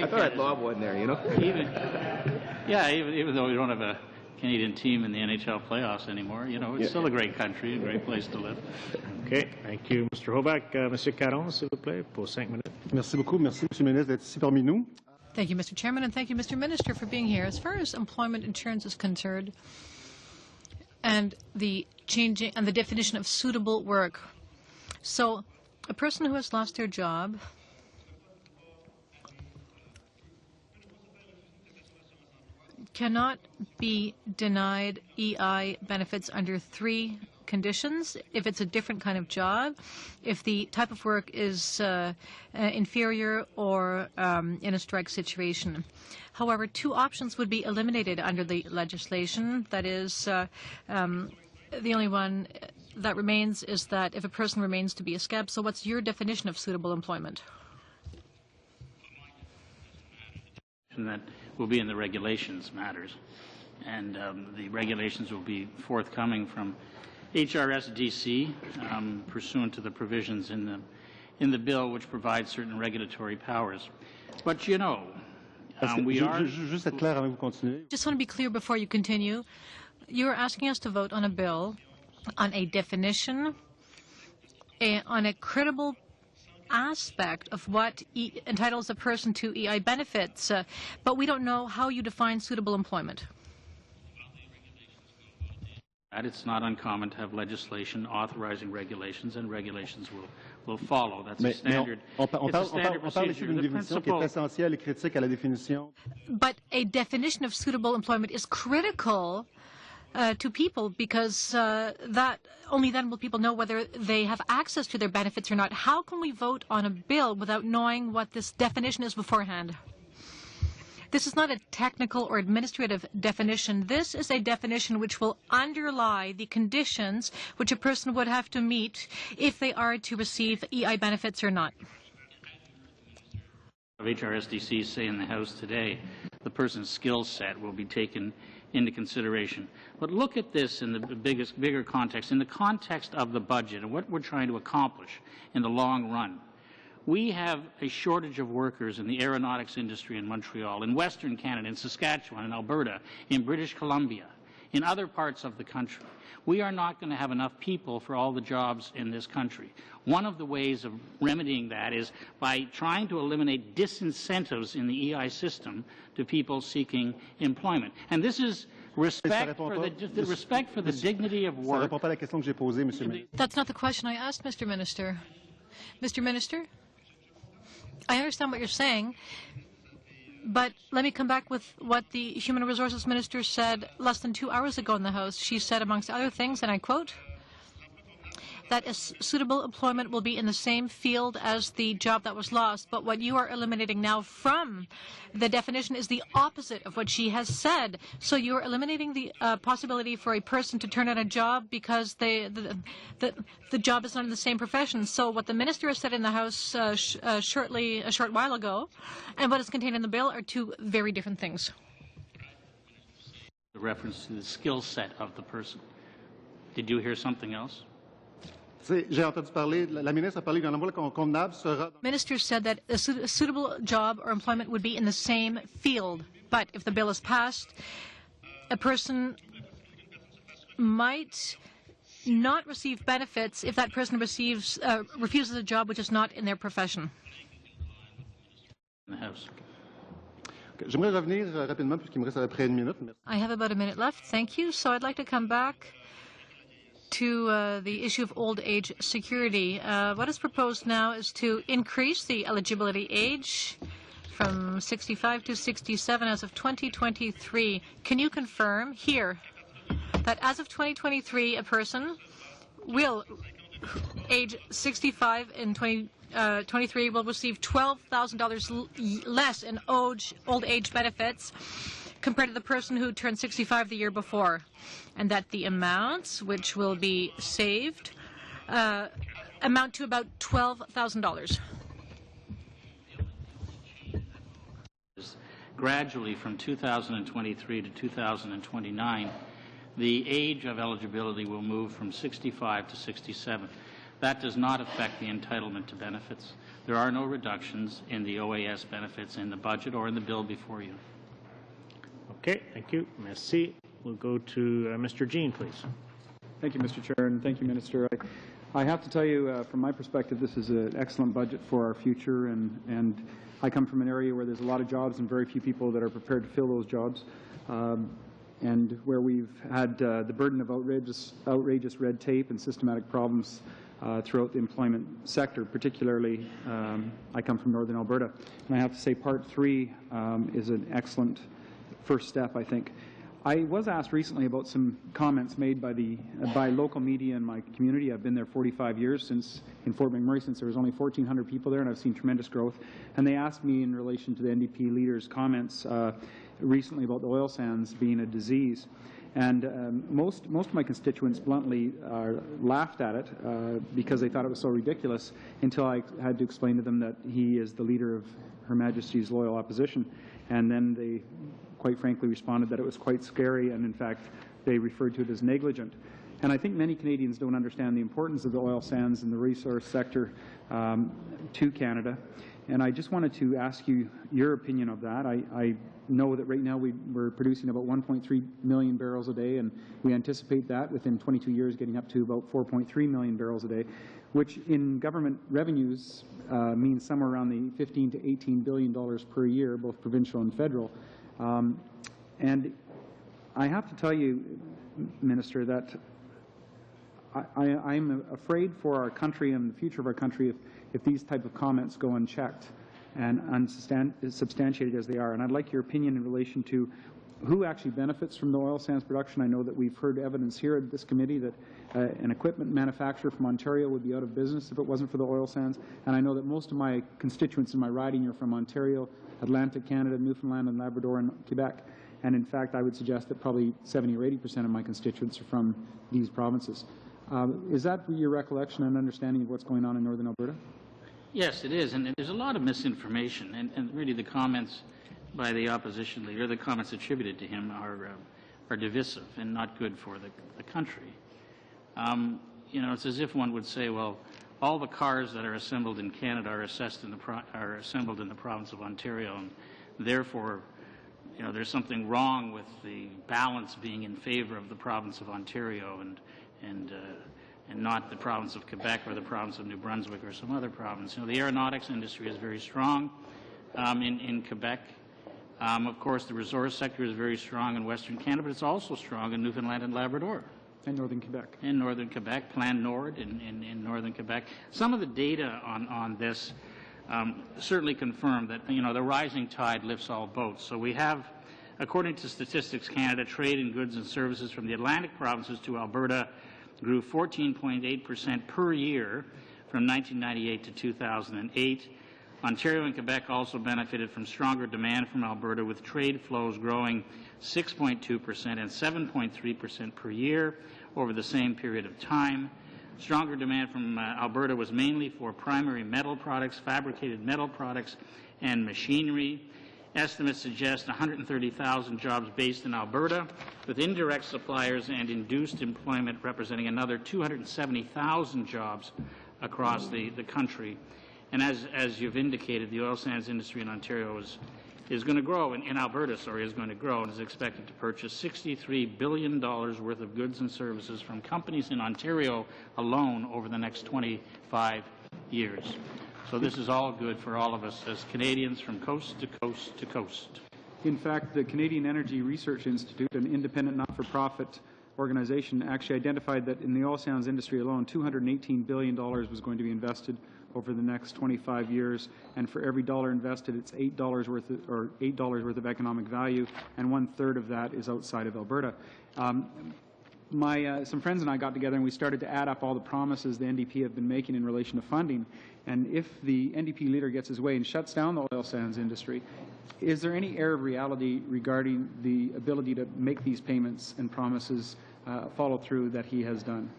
thought I'd lob one there, you know. Even though we don't have a Canadian team in the NHL playoffs anymore, you know, it's still a great country, a great place to live. Okay, thank you, Mr. Hoback. Monsieur Caron, s'il vous plaît, pour 5 minutes. Merci beaucoup. Merci, Monsieur le Ministre, d'être ici parmi nous. Thank you, Mr. Chairman, and thank you, Mr. Minister, for being here. As far as employment insurance is concerned, and the changing and the definition of suitable work. So, a person who has lost their job cannot be denied EI benefits under 3 conditions: if it's a different kind of job, if the type of work is inferior, or in a strike situation. However, 2 options would be eliminated under the legislation. That is, the only one that remains is that if a person remains to be a scab. So what's your definition of suitable employment? that will be in the regulations matters. And the regulations will be forthcoming from HRSDC pursuant to the provisions in the bill which provide certain regulatory powers. But you know, we are... Juste être clair avant que vous continuez. Just want to be clear before you continue. You are asking us to vote on a bill on a definition, on a credible aspect of what entitles a person to EI benefits, but we don't know how you define suitable employment. It's not uncommon to have legislation authorizing regulations, and regulations will follow. That's a standard, On parle ici procedure. d'une The définition qui est principle, essentielle et critique à la définition. But a definition of suitable employment is critical to people because that only then will people know whether they have access to their benefits or not. How can we vote on a bill without knowing what this definition is beforehand? This is not a technical or administrative definition. This is a definition which will underlie the conditions which a person would have to meet if they are to receive EI benefits or not. of HRSDC say in the House today, the person's skill set will be taken into consideration. But look at this in the bigger context, in the context of the budget and what we're trying to accomplish in the long run. We have a shortage of workers in the aeronautics industry in Montreal, in Western Canada, in Saskatchewan, in Alberta, in British Columbia, in other parts of the country. We are not going to have enough people for all the jobs in this country. One of the ways of remedying that is by trying to eliminate disincentives in the EI system to people seeking employment. And this is respect for the respect for the dignity of work. Ça répond pas à la question que j'ai posée, Monsieur le Ministre. That's not the question I asked, Mr. Minister. Mr. Minister, I understand what you're saying, but let me come back with what the Human Resources Minister said less than 2 hours ago in the House. She said, amongst other things, and I quote, that a suitable employment will be in the same field as the job that was lost. But what you are eliminating now from the definition is the opposite of what she has said. So you are eliminating the possibility for a person to turn on a job because the job is not in the same profession. So what the minister has said in the House a short while ago and what is contained in the bill are two very different things. The reference to the skill set of the person. Did you hear something else? J'ai entendu parler, la ministre a parlé d'un emploi convenable sera... Minister said that a suitable job or employment would be in the same field. But if the bill is passed, a person might not receive benefits if that person refuses a job which is not in their profession. In the House. J'aimerais revenir rapidement puisqu'il me reste à peu près une minute. I have about a minute left. Thank you. So I'd like to come back to the issue of old age security. What is proposed now is to increase the eligibility age from 65 to 67 as of 2023. Can you confirm here that as of 2023, a person will age 65 in 2023 will receive $12,000 less in old age benefits compared to the person who turned 65 the year before, and that the amounts which will be saved amount to about $12,000. Gradually, from 2023 to 2029, the age of eligibility will move from 65 to 67. That does not affect the entitlement to benefits. There are no reductions in the OAS benefits in the budget or in the bill before you. Okay, thank you. Merci. We'll go to Mr. Jean, please. Thank you, Mr. Chair, and thank you, Minister. I have to tell you, from my perspective, this is an excellent budget for our future, and I come from an area where there's a lot of jobs and very few people that are prepared to fill those jobs, and where we've had the burden of outrageous red tape and systematic problems throughout the employment sector, particularly I come from Northern Alberta. And I have to say Part 3 is an excellent first step, I think. I was asked recently about some comments made by local media in my community. I've been there 45 years in Fort McMurray, since there was only 1,400 people there, and I've seen tremendous growth. And they asked me in relation to the NDP leaders' comments recently about the oil sands being a disease. And most of my constituents bluntly laughed at it because they thought it was so ridiculous, until I had to explain to them that he is the leader of Her Majesty's loyal opposition. and then they, quite frankly, responded that it was quite scary, and in fact, they referred to it as negligent. And I think many Canadians don't understand the importance of the oil sands and the resource sector to Canada. And I just wanted to ask you your opinion of that. I know that right now we're producing about 1.3 million barrels a day, and we anticipate that within 22 years getting up to about 4.3 million barrels a day, which in government revenues means somewhere around the $15 to $18 billion per year, both provincial and federal. And I have to tell you, Minister, that I'm afraid for our country and the future of our country if these type of comments go unchecked and unsubstantiated as they are. And I'd like your opinion in relation to who actually benefits from the oil sands production. I know that we've heard evidence here at this committee that an equipment manufacturer from Ontario would be out of business if it wasn't for the oil sands. And I know that most of my constituents in my riding are from Ontario, Atlantic Canada, Newfoundland and Labrador, and Quebec. And in fact, I would suggest that probably 70 or 80% of my constituents are from these provinces. Is that your recollection and understanding of what's going on in northern Alberta? Yes, it is, and there's a lot of misinformation, and really the comments by the opposition leader, the comments attributed to him are divisive and not good for the country. You know, it's as if one would say, well, all the cars that are assembled in Canada are assembled in the province of Ontario, and therefore, you know, there's something wrong with the balance being in favor of the province of Ontario and not the province of Quebec or the province of New Brunswick or some other province. You know, the aeronautics industry is very strong in Quebec. Of course, the resource sector is very strong in Western Canada, but it's also strong in Newfoundland and Labrador. And northern Quebec. In northern Quebec, Plan Nord in northern Quebec. Some of the data on this certainly confirm that, you know, the rising tide lifts all boats. So we have, according to Statistics Canada, trade in goods and services from the Atlantic provinces to Alberta grew 14.8% per year from 1998 to 2008. Ontario and Quebec also benefited from stronger demand from Alberta, with trade flows growing 6.2% and 7.3% per year over the same period of time. Stronger demand from Alberta was mainly for primary metal products, fabricated metal products, and machinery. Estimates suggest 130,000 jobs based in Alberta, with indirect suppliers and induced employment representing another 270,000 jobs across the country. And as you've indicated, the oil sands industry in Ontario is going to grow, in Alberta, is going to grow, and is expected to purchase $63 billion worth of goods and services from companies in Ontario alone over the next 25 years. So this is all good for all of us as Canadians from coast to coast to coast. In fact, the Canadian Energy Research Institute, an independent not-for-profit organization, actually identified that in the oil sands industry alone, $218 billion was going to be invested over the next 25 years, and for every dollar invested, it's $8 worth of economic value, and 1/3 of that is outside of Alberta. Some friends and I got together and we started to add up all the promises the NDP have been making in relation to funding. And if the NDP leader gets his way and shuts down the oil sands industry, is there any air of reality regarding the ability to make these payments and promises follow through that he has done?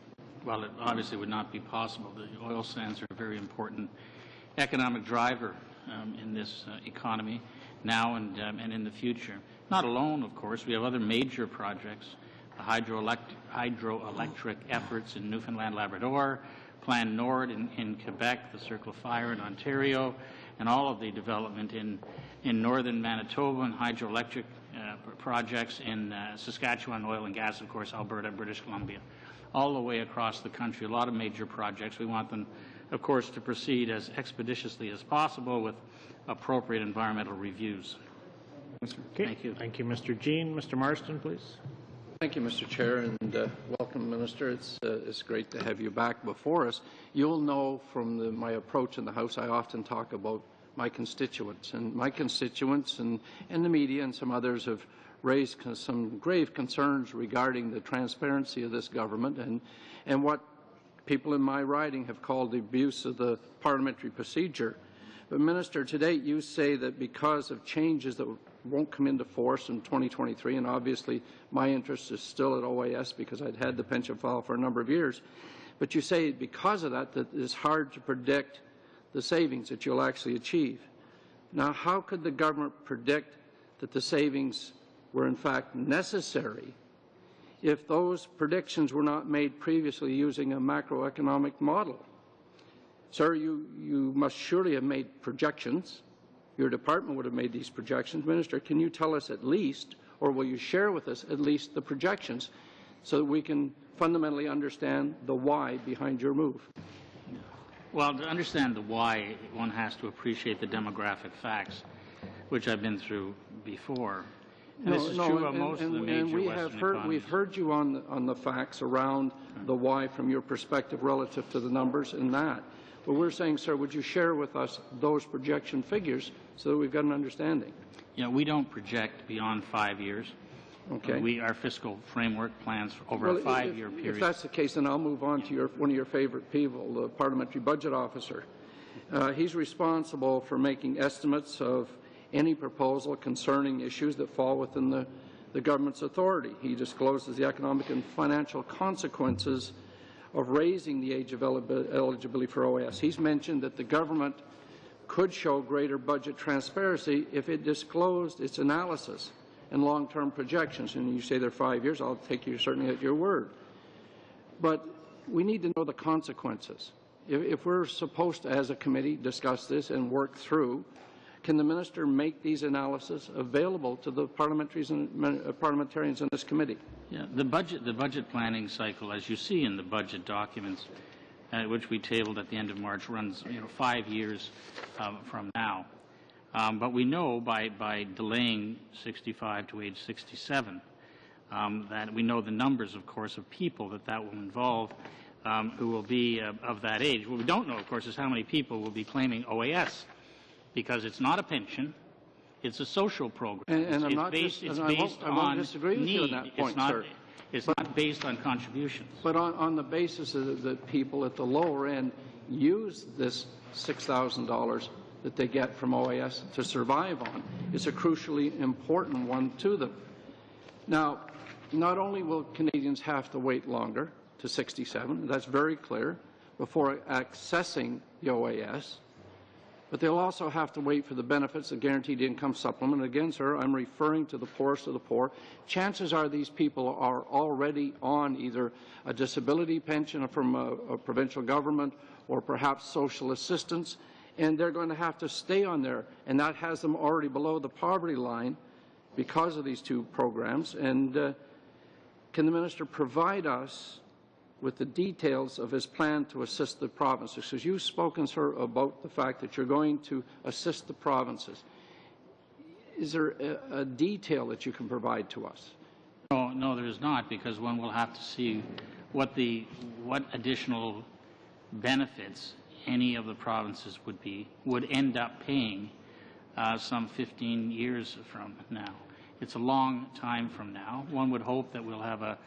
Well, it obviously would not be possible. The oil sands are a very important economic driver in this economy now and in the future. Not alone, of course. We have other major projects. The hydroelectric efforts in Newfoundland, Labrador, Plan Nord in Quebec, the Circle of Fire in Ontario, and all of the development in northern Manitoba and hydroelectric projects in Saskatchewan, oil and gas, of course, Alberta, British Columbia, all the way across the country. A lot of major projects. We want them, of course, to proceed as expeditiously as possible with appropriate environmental reviews. Okay. Thank you. Thank you, Mr. Jean. Mr. Marston, please. Thank you, Mr. Chair, and welcome, Minister. It's great to have you back before us. You'll know from my approach in the House, I often talk about my constituents, and my constituents and the media and some others have raised some grave concerns regarding the transparency of this government and what people in my riding have called the abuse of the parliamentary procedure. But, Minister, today you say that because of changes that won't come into force in 2023, and obviously my interest is still at OAS because I'd had the pension file for a number of years, but you say because of that it's hard to predict the savings that you'll actually achieve. Now, how could the government predict that the savings were in fact necessary if those predictions were not made previously using a macroeconomic model. Sir, you must surely have made projections. Your department would have made these projections. Minister, can you tell us at least, or will you share with us at least the projections so that we can fundamentally understand the why behind your move? Well, to understand the why, one has to appreciate the demographic facts, which I've been through before. And this is true of most of the major Western economies. We've heard you on the facts around the why from your perspective relative to the numbers and that. But we're saying, sir, would you share with us those projection figures so that we've got an understanding? Yeah, we don't project beyond 5 years. Okay. Our fiscal framework plans for over a 5-year period. If that's the case, then I'll move on to one of your favorite people, the Parliamentary Budget Officer. He's responsible for making estimates of any proposal concerning issues that fall within the government's authority. He discloses the economic and financial consequences of raising the age of eligibility for OAS. He's mentioned that the government could show greater budget transparency if it disclosed its analysis and long-term projections. And you say they're 5 years, I'll take you certainly at your word. But we need to know the consequences. If we're supposed to, as a committee, discuss this and work through, can the minister make these analyses available to the parliamentarians in this committee? Yeah, the budget planning cycle, as you see in the budget documents, which we tabled at the end of March, runs 5 years from now. But we know by delaying 65 to age 67 that we know the numbers, of course, of people that will involve who will be of that age. What we don't know, of course, is how many people will be claiming OAS, because it's not a pension, it's a social program. And I won't disagree with you on that point, sir. It's not based on contributions. But on the basis of that people at the lower end use this $6,000 that they get from OAS to survive on, it's a crucially important one to them. Now, not only will Canadians have to wait longer to 67, that's very clear, before accessing the OAS, but they'll also have to wait for the benefits of guaranteed income supplement. And again, sir, I'm referring to the poorest of the poor. Chances are these people are already on either a disability pension from a provincial government or perhaps social assistance, and they're going to have to stay on there, and that has them already below the poverty line because of these two programs. And can the minister provide us with the details of his plan to assist the provinces? Because you've spoken, sir, about the fact that you're going to assist the provinces. Is there a detail that you can provide to us? No, there is not, because one will have to see what additional benefits any of the provinces would end up paying some 15 years from now. It's a long time from now. One would hope that we'll have a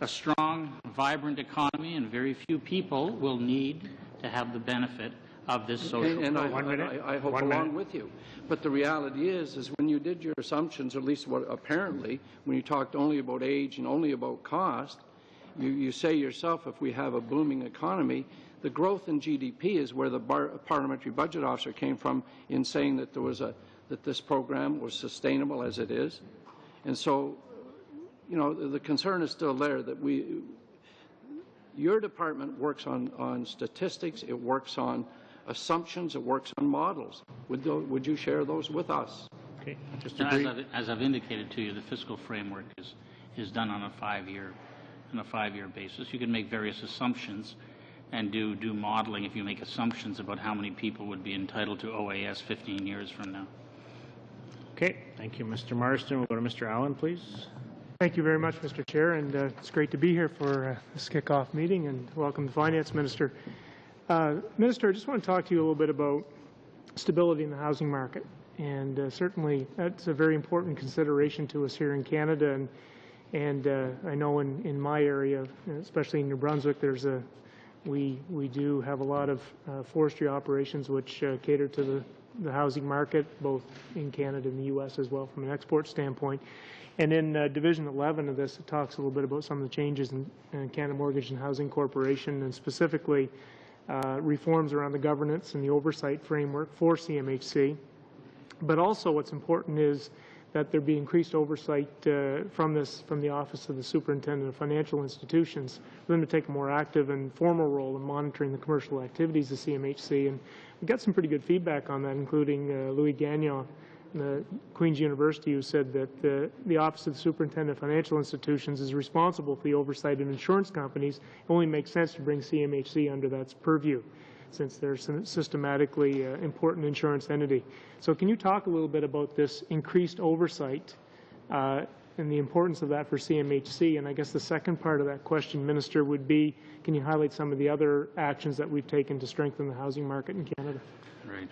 strong, vibrant economy, and very few people will need to have the benefit of this social program. I hope along with you. But the reality is when you did your assumptions, or at least apparently, when you talked only about age and only about cost, you say yourself, if we have a booming economy, the growth in GDP is where the Parliamentary Budget Officer came from in saying that that this program was sustainable as it is. And so, the concern is still there that your department works on statistics, it works on assumptions, it works on models. Would you share those with us? Okay. As I've indicated to you, the fiscal framework is done on a 5-year basis. You can make various assumptions and do modeling if you make assumptions about how many people would be entitled to OAS 15 years from now. Okay. Thank you, Mr. Marston. We'll go to Mr. Allen, please. Thank you very much, Mr. Chair, and it's great to be here for this kickoff meeting, and welcome the Finance Minister. Minister, I just want to talk to you a little bit about stability in the housing market, and certainly that's a very important consideration to us here in Canada, and I know in my area, especially in New Brunswick, we do have a lot of forestry operations which cater to the housing market, both in Canada and the U.S. as well from an export standpoint. And in Division 11 of this, it talks a little bit about some of the changes in Canada Mortgage and Housing Corporation, and specifically reforms around the governance and the oversight framework for CMHC. But also what's important is that there be increased oversight from the Office of the Superintendent of Financial Institutions, for them to take a more active and formal role in monitoring the commercial activities of CMHC. And we got some pretty good feedback on that, including Louis Gagnon, Queen's University, who said that the Office of the Superintendent of Financial Institutions is responsible for the oversight of insurance companies. It only makes sense to bring CMHC under that purview, since they're a systematically important insurance entity. So can you talk a little bit about this increased oversight and the importance of that for CMHC? And I guess the second part of that question, Minister, would be, can you highlight some of the other actions that we've taken to strengthen the housing market in Canada? Right.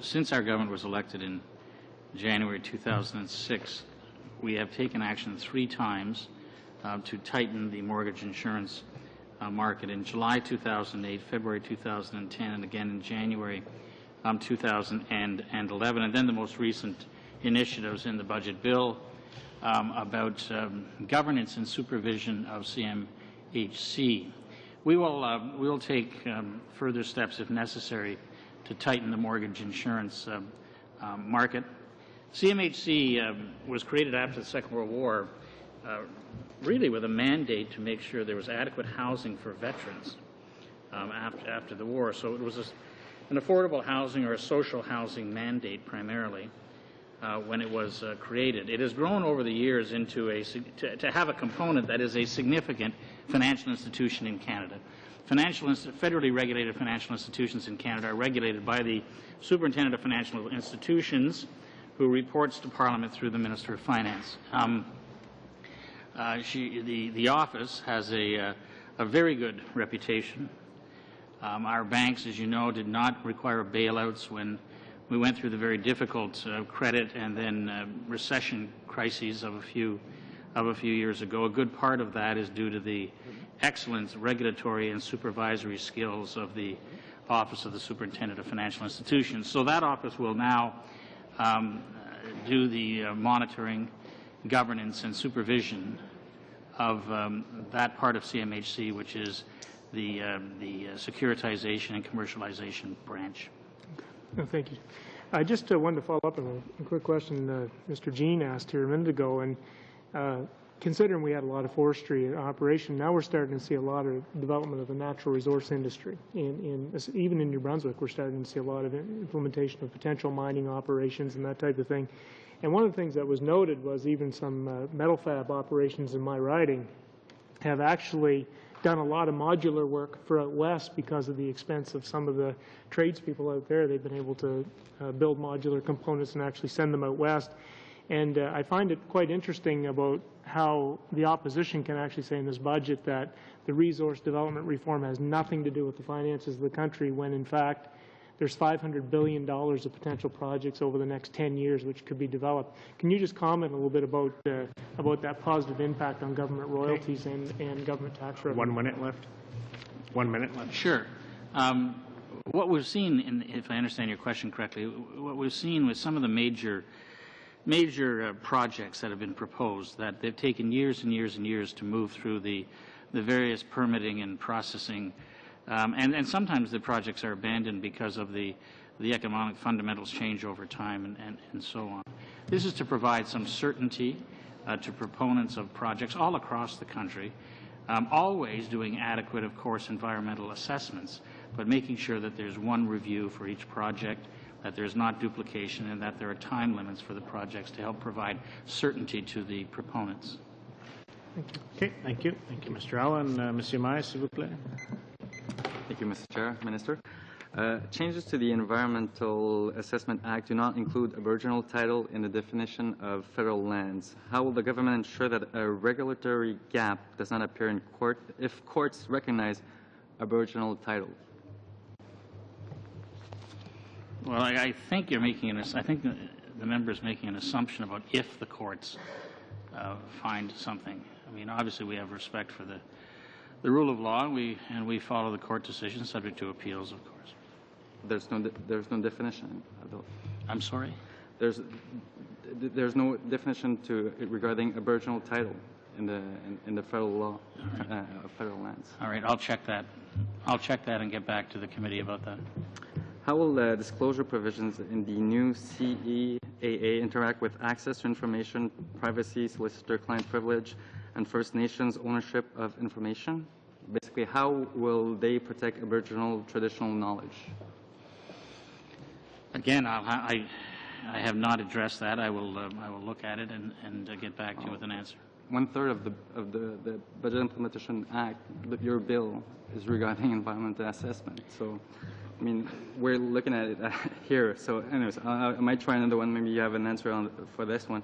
Since our government was elected in January 2006, we have taken action 3 times to tighten the mortgage insurance market: in July 2008, February 2010, and again in January 2011. And then the most recent initiatives in the budget bill about governance and supervision of CMHC. We will take further steps if necessary to tighten the mortgage insurance market. CMHC was created after the Second World War really with a mandate to make sure there was adequate housing for veterans after the war. So it was an affordable housing or a social housing mandate primarily when it was created. It has grown over the years into to have a component that is a significant financial institution in Canada. Federally regulated financial institutions in Canada are regulated by the Superintendent of Financial Institutions, who reports to Parliament through the Minister of Finance. The office has a very good reputation. Our banks, as you know, did not require bailouts when we went through the very difficult credit and then recession crises of a few years ago. A good part of that is due to the excellent regulatory and supervisory skills of the Office of the Superintendent of Financial Institutions. So that office will now do the monitoring, governance, and supervision of that part of CMHC, which is the securitization and commercialization branch. No, thank you. I just wanted to follow up on a quick question Mr. Jean asked here a minute ago. And considering we had a lot of forestry in operation, now we're starting to see a lot of development of the natural resource industry. Even in New Brunswick, we're starting to see a lot of implementation of potential mining operations and that type of thing. And one of the things that was noted was even some metal fab operations in my riding have actually done a lot of modular work for out west because of the expense of some of the tradespeople out there. They've been able to build modular components and actually send them out west. And I find it quite interesting about how the opposition can actually say in this budget that the resource development reform has nothing to do with the finances of the country, when in fact there's $500 billion of potential projects over the next 10 years which could be developed. Can you just comment a little bit about that positive impact on government royalties and government tax revenue? 1 minute left. 1 minute left. Sure. What we've seen, if I understand your question correctly, what we've seen with some of the major projects that have been proposed, that they've taken years and years and years to move through the various permitting and processing, and sometimes the projects are abandoned because of the economic fundamentals change over time and so on. This is to provide some certainty to proponents of projects all across the country, always doing adequate, of course, environmental assessments, but making sure that there's one review for each project, that there's not duplication, and that there are time limits for the projects to help provide certainty to the proponents. Thank you. Okay, thank you. Thank you, Mr. Allen. Monsieur Maille, s'il vous plaît. Thank you, Mr. Chair. Minister. Changes to the Environmental Assessment Act do not include Aboriginal title in the definition of federal lands. How will the government ensure that a regulatory gap does not appear in court if courts recognize Aboriginal title? Well, I think you're making I think the member is making an assumption about if the courts find something. I mean, obviously we have respect for the rule of law, and we follow the court decisions subject to appeals, of course. There's no definition. I'm sorry? There's no definition regarding Aboriginal title in the federal law of federal lands. All right, I'll check that. I'll check that and get back to the committee about that. How will disclosure provisions in the new CEA OAA interact with access to information, privacy, solicitor-client privilege, and First Nations ownership of information? Basically, how will they protect Aboriginal traditional knowledge? Again, I have not addressed that. I will look at it and get back to you with an answer. 1/3 of the Budget Implementation Act, your bill, is regarding environmental assessment. So, I mean, we're looking at it here. So, anyways, I might try another one. Maybe you have an answer for this one.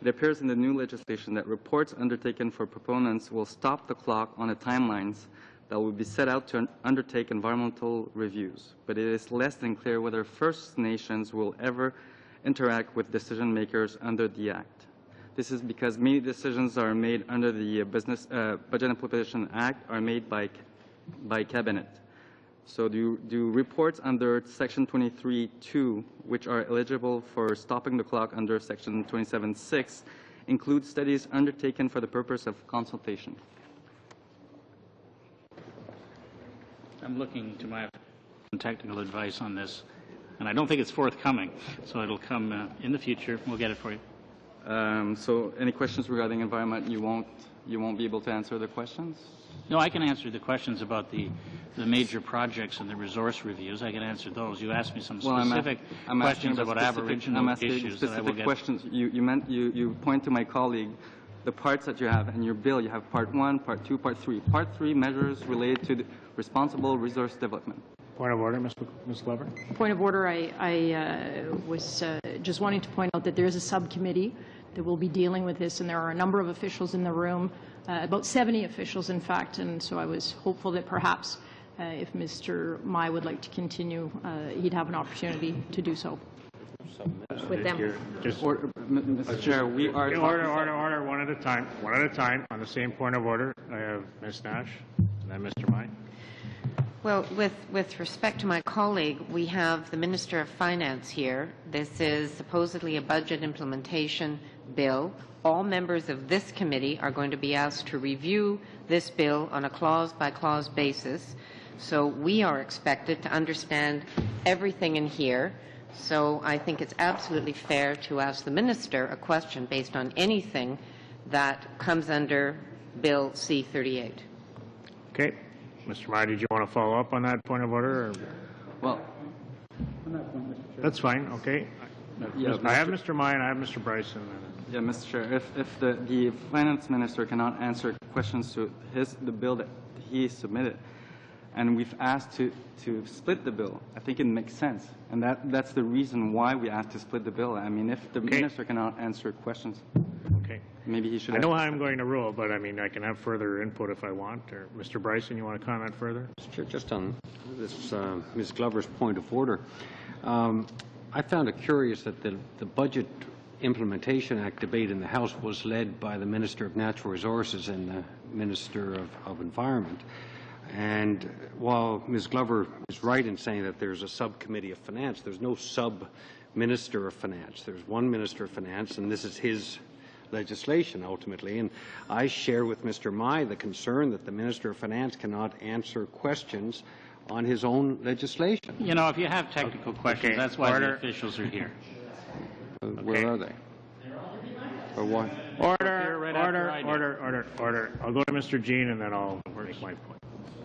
It appears in the new legislation that reports undertaken for proponents will stop the clock on the timelines that will be set out to undertake environmental reviews. But it is less than clear whether First Nations will ever interact with decision makers under the Act. This is because many decisions are made under the Budget Implementation Act are made by Cabinet. So do reports under Section 23(2), which are eligible for stopping the clock under Section 27(6), include studies undertaken for the purpose of consultation? I'm looking to my technical advice on this, and I don't think it's forthcoming, so it'll come in the future. We'll get it for you. So any questions regarding environment, you won't be able to answer the questions? No, I can answer the questions about the major projects and the resource reviews. I can answer those. You asked me some specific questions about Aboriginal issues that I will get. Questions. You point to my colleague, the parts that you have in your bill. You have Part 1, Part 2, Part 3. Part 3 measures related to the responsible resource development. Point of order, Ms. Glover. Point of order. I was just wanting to point out that there is a subcommittee that will be dealing with this, and there are a number of officials in the room, about 70 officials, in fact, and so I was hopeful that perhaps if Mr. Mai would like to continue, he'd have an opportunity to do so with them. Mr. Chair, we are... Order, one at a time. One at a time. On the same point of order, I have Ms. Nash and then Mr. Mai. Well, with respect to my colleague, we have the Minister of Finance here. This is supposedly a budget implementation bill. All members of this committee are going to be asked to review this bill on a clause-by-clause basis. So we are expected to understand everything in here. So I think it's absolutely fair to ask the Minister a question based on anything that comes under Bill C-38. Okay. Mr. Mai, did you want to follow up on that point of order? Or? Well, on that point, Mr. Chair. That's fine. Okay. Yeah, I have Mr. Mai and I have Mr. Bryson. Yeah, Mr. Chair, if the finance minister cannot answer questions to the bill that he submitted, and we've asked to split the bill, I think it makes sense, and that's the reason why we asked to split the bill. I mean, if the minister cannot answer questions, maybe he should. I know how I'm going to rule, but I mean, I can have further input if I want. Or Mr. Bryson, you want to comment further? Just on this, Ms. Glover's point of order, I found it curious that the Budget Implementation Act debate in the House was led by the Minister of Natural Resources and the Minister of Environment. And while Ms. Glover is right in saying that there's a subcommittee of finance, there's no sub-minister of finance. There's one Minister of Finance, and this is his legislation ultimately. And I share with Mr. Mai the concern that the Minister of Finance cannot answer questions on his own legislation. You know, if you have technical questions, that's why the officials are here. Where are they? Or what? Order. I'll go to Mr. Jean and then I'll make my point.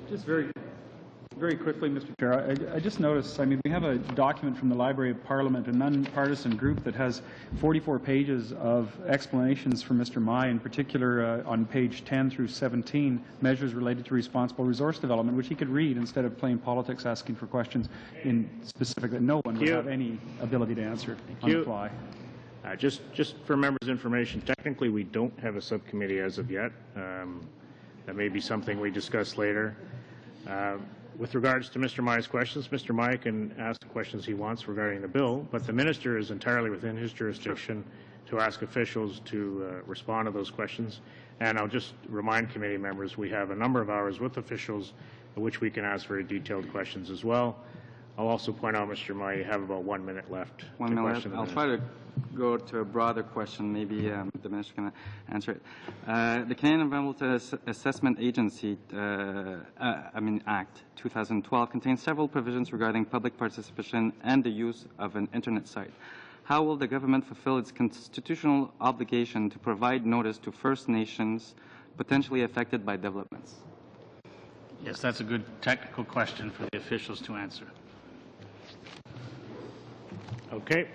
Just very quickly, Mr. Chair, I just noticed, I mean, we have a document from the Library of Parliament, a nonpartisan group that has 44 pages of explanations from Mr. Mai, in particular on page 10 through 17, measures related to responsible resource development, which he could read instead of playing politics asking for questions in specific that no one would have any ability to answer on the fly. Just for members' information, technically we don't have a subcommittee as of yet. That may be something we discuss later. With regards to Mr. Mai's questions, Mr. Mai can ask the questions he wants regarding the bill, but the minister is entirely within his jurisdiction to ask officials to respond to those questions. And I'll just remind committee members we have a number of hours with officials in which we can ask very detailed questions as well. I'll also point out, Mr. Mai, you have about 1 minute left. 1 minute. I'll try to go to a broader question. Maybe the minister can answer it. The Canadian Environmental Assessment Agency, Act 2012 contains several provisions regarding public participation and the use of an internet site. How will the government fulfill its constitutional obligation to provide notice to First Nations potentially affected by developments? Yes, that's a good technical question for the officials to answer. Okay.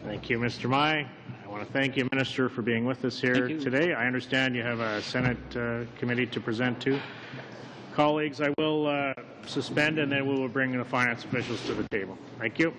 Thank you, Mr. Mai. I want to thank you, Minister, for being with us here today. I understand you have a Senate committee to present to. Colleagues, I will suspend, and then we will bring the finance officials to the table. Thank you.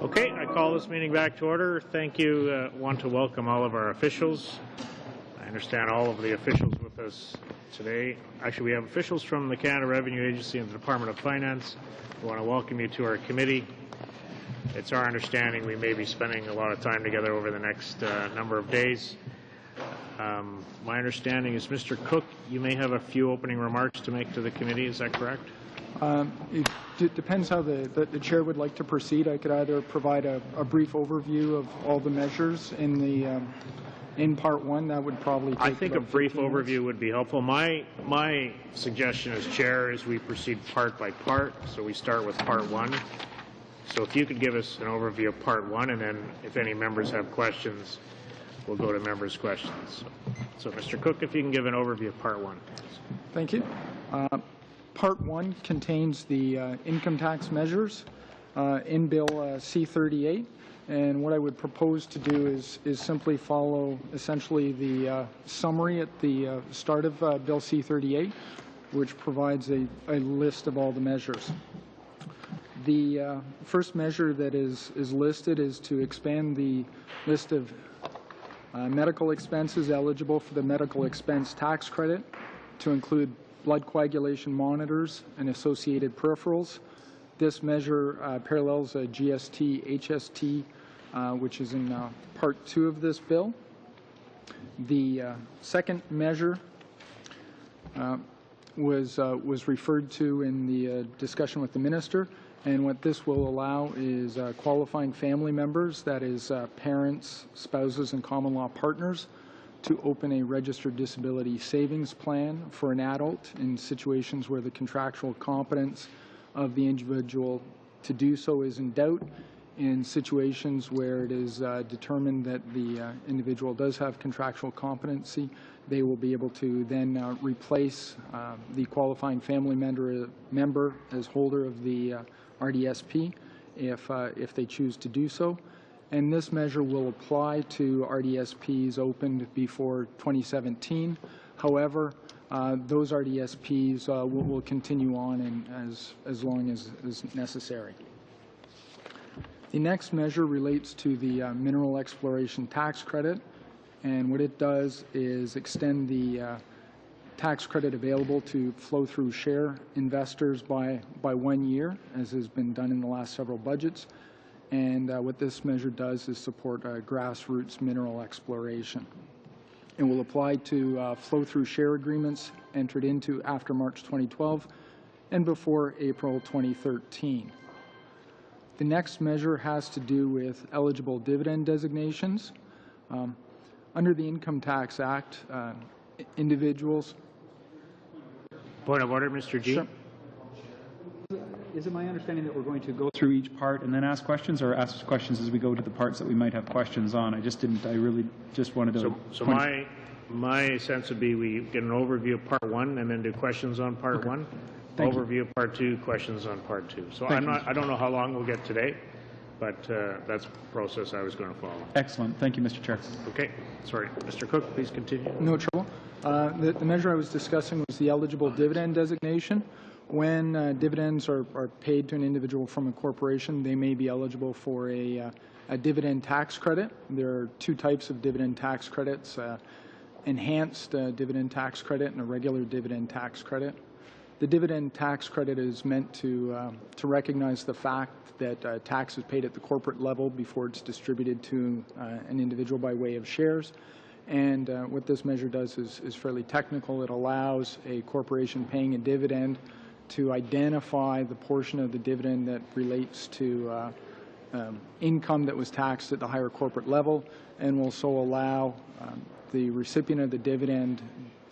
Okay, I call this meeting back to order. Thank you. Want to welcome all of our officials. I understand all of the officials with us today. Actually, we have officials from the Canada Revenue Agency and the Department of Finance. We want to welcome you to our committee. It's our understanding we may be spending a lot of time together over the next number of days. My understanding is, Mr. Cook, you may have a few opening remarks to make to the committee. Is that correct? It depends how the chair would like to proceed. I could either provide a brief overview of all the measures in the in part one. That would probably take I think a brief overview would be helpful. My suggestion as chair is we proceed part by part. So we start with part one. So if you could give us an overview of part one, and then if any members have questions, we'll go to members' questions. So Mr. Cook, if you can give an overview of part one. Thank you. Part one contains the income tax measures in Bill C-38, and what I would propose to do is simply follow essentially the summary at the start of Bill C-38, which provides a list of all the measures. The first measure that is listed is to expand the list of medical expenses eligible for the medical expense tax credit to include blood coagulation monitors and associated peripherals. This measure parallels a GST HST, which is in part two of this bill. The second measure was referred to in the discussion with the minister, and what this will allow is qualifying family members, that is parents, spouses, and common law partners, to open a registered disability savings plan for an adult in situations where the contractual competence of the individual to do so is in doubt. In situations where it is determined that the individual does have contractual competency, they will be able to then replace the qualifying family member as holder of the RDSP if they choose to do so. And this measure will apply to RDSPs opened before 2017. However, those RDSPs will continue on as long as is necessary. The next measure relates to the mineral exploration tax credit, and what it does is extend the tax credit available to flow-through share investors by 1 year, as has been done in the last several budgets. And what this measure does is support grassroots mineral exploration. It will apply to flow-through share agreements entered into after March 2012 and before April 2013. The next measure has to do with eligible dividend designations. Under the Income Tax Act, individuals... Point of order, Mr. G. Sure. Is it my understanding that we're going to go through each part and then ask questions, or ask questions as we go to the parts that we might have questions on? I really just wanted to... So my sense would be we get an overview of part one and then do questions on part one. Overview of part two, questions on part two. So I don't know how long we'll get today, but that's the process I was going to follow. Excellent. Thank you, Mr. Chair. Okay. Sorry. Mr. Cook, please continue. No trouble. The measure I was discussing was the eligible dividend designation. When dividends are paid to an individual from a corporation, they may be eligible for a dividend tax credit. There are two types of dividend tax credits, enhanced dividend tax credit and a regular dividend tax credit. The dividend tax credit is meant to recognize the fact that tax is paid at the corporate level before it's distributed to an individual by way of shares. And what this measure does is fairly technical. It allows a corporation paying a dividend to identify the portion of the dividend that relates to income that was taxed at the higher corporate level, and will so allow the recipient of the dividend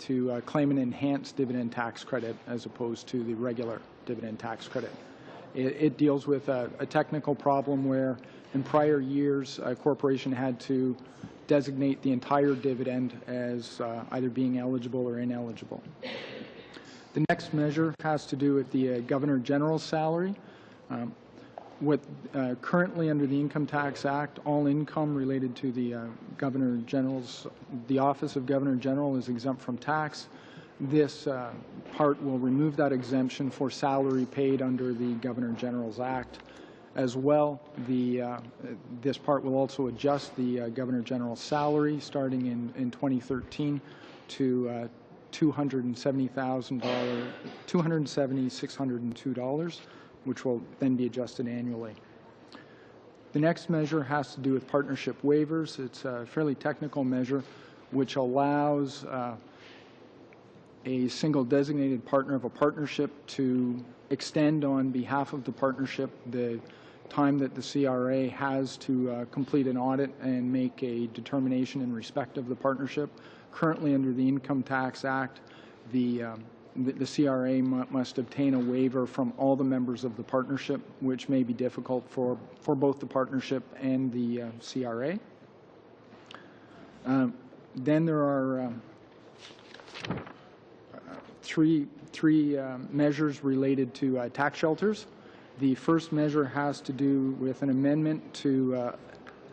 to claim an enhanced dividend tax credit as opposed to the regular dividend tax credit. It deals with a technical problem where in prior years a corporation had to designate the entire dividend as either being eligible or ineligible. The next measure has to do with the Governor General's salary. Currently under the Income Tax Act, all income related to the the Office of Governor General is exempt from tax. This part will remove that exemption for salary paid under the Governor General's Act. As well, this part will also adjust the Governor General's salary starting in 2013 to $270,602, which will then be adjusted annually. The next measure has to do with partnership waivers. It's a fairly technical measure which allows a single designated partner of a partnership to extend on behalf of the partnership the time that the CRA has to complete an audit and make a determination in respect of the partnership. Currently, under the Income Tax Act, the CRA must obtain a waiver from all the members of the partnership, which may be difficult for both the partnership and the CRA. Then there are three measures related to tax shelters. The first measure has to do with an amendment to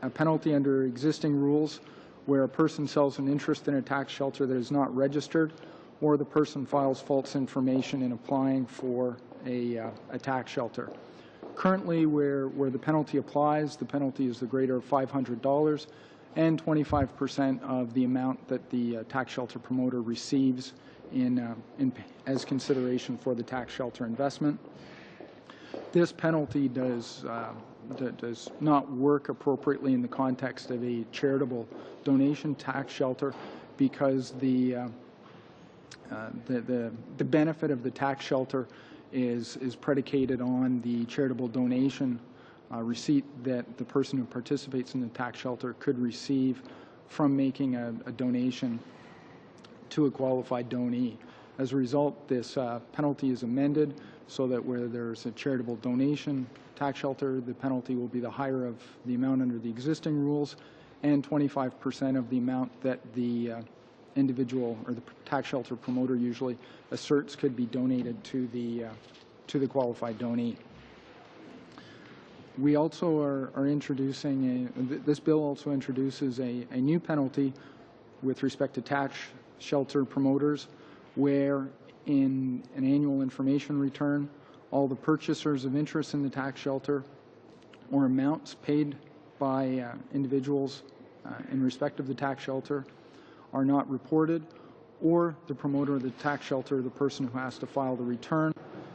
a penalty under existing rules where a person sells an interest in a tax shelter that is not registered, or the person files false information in applying for a tax shelter. Currently, where the penalty applies, the penalty is the greater of $500 and 25% of the amount that the tax shelter promoter receives as consideration for the tax shelter investment. This penalty does not work appropriately in the context of a charitable donation tax shelter because the benefit of the tax shelter is predicated on the charitable donation receipt that the person who participates in the tax shelter could receive from making a donation to a qualified donee. As a result, this penalty is amended so that where there's a charitable donation tax shelter, the penalty will be the higher of the amount under the existing rules and 25% of the amount that the individual or the tax shelter promoter usually asserts could be donated to the qualified donee. We also are introducing this bill also introduces a new penalty with respect to tax shelter promoters, where in an annual information return, all the purchasers of interest in the tax shelter or amounts paid by individuals in respect of the tax shelter are not reported, or the promoter of the tax shelter, the person who has to file the return,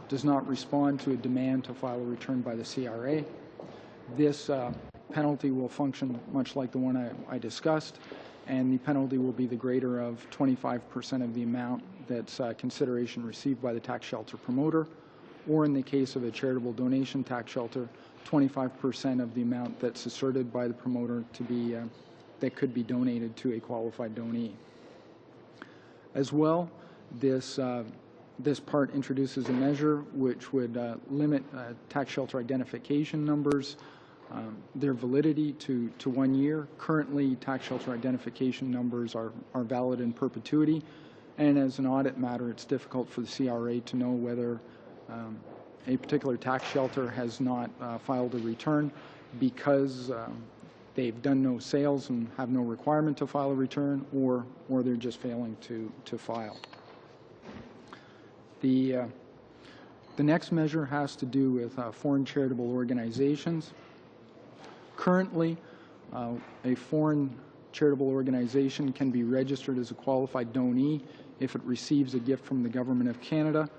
does not respond to a demand to file a return by the CRA. This penalty will function much like the one I discussed, and the penalty will be the greater of 25% of the amount that's consideration received by the tax shelter promoter, or in the case of a charitable donation tax shelter, 25% of the amount that's asserted by the promoter to be that could be donated to a qualified donee. As well, this part introduces a measure which would limit tax shelter identification numbers, their validity to 1 year. Currently, tax shelter identification numbers are valid in perpetuity, and as an audit matter, it's difficult for the CRA to know whether a particular tax shelter has not filed a return because they've done no sales and have no requirement to file a return, or they're just failing to file. The next measure has to do with foreign charitable organizations. Currently, a foreign charitable organization can be registered as a qualified donee if it receives a gift from the Government of Canada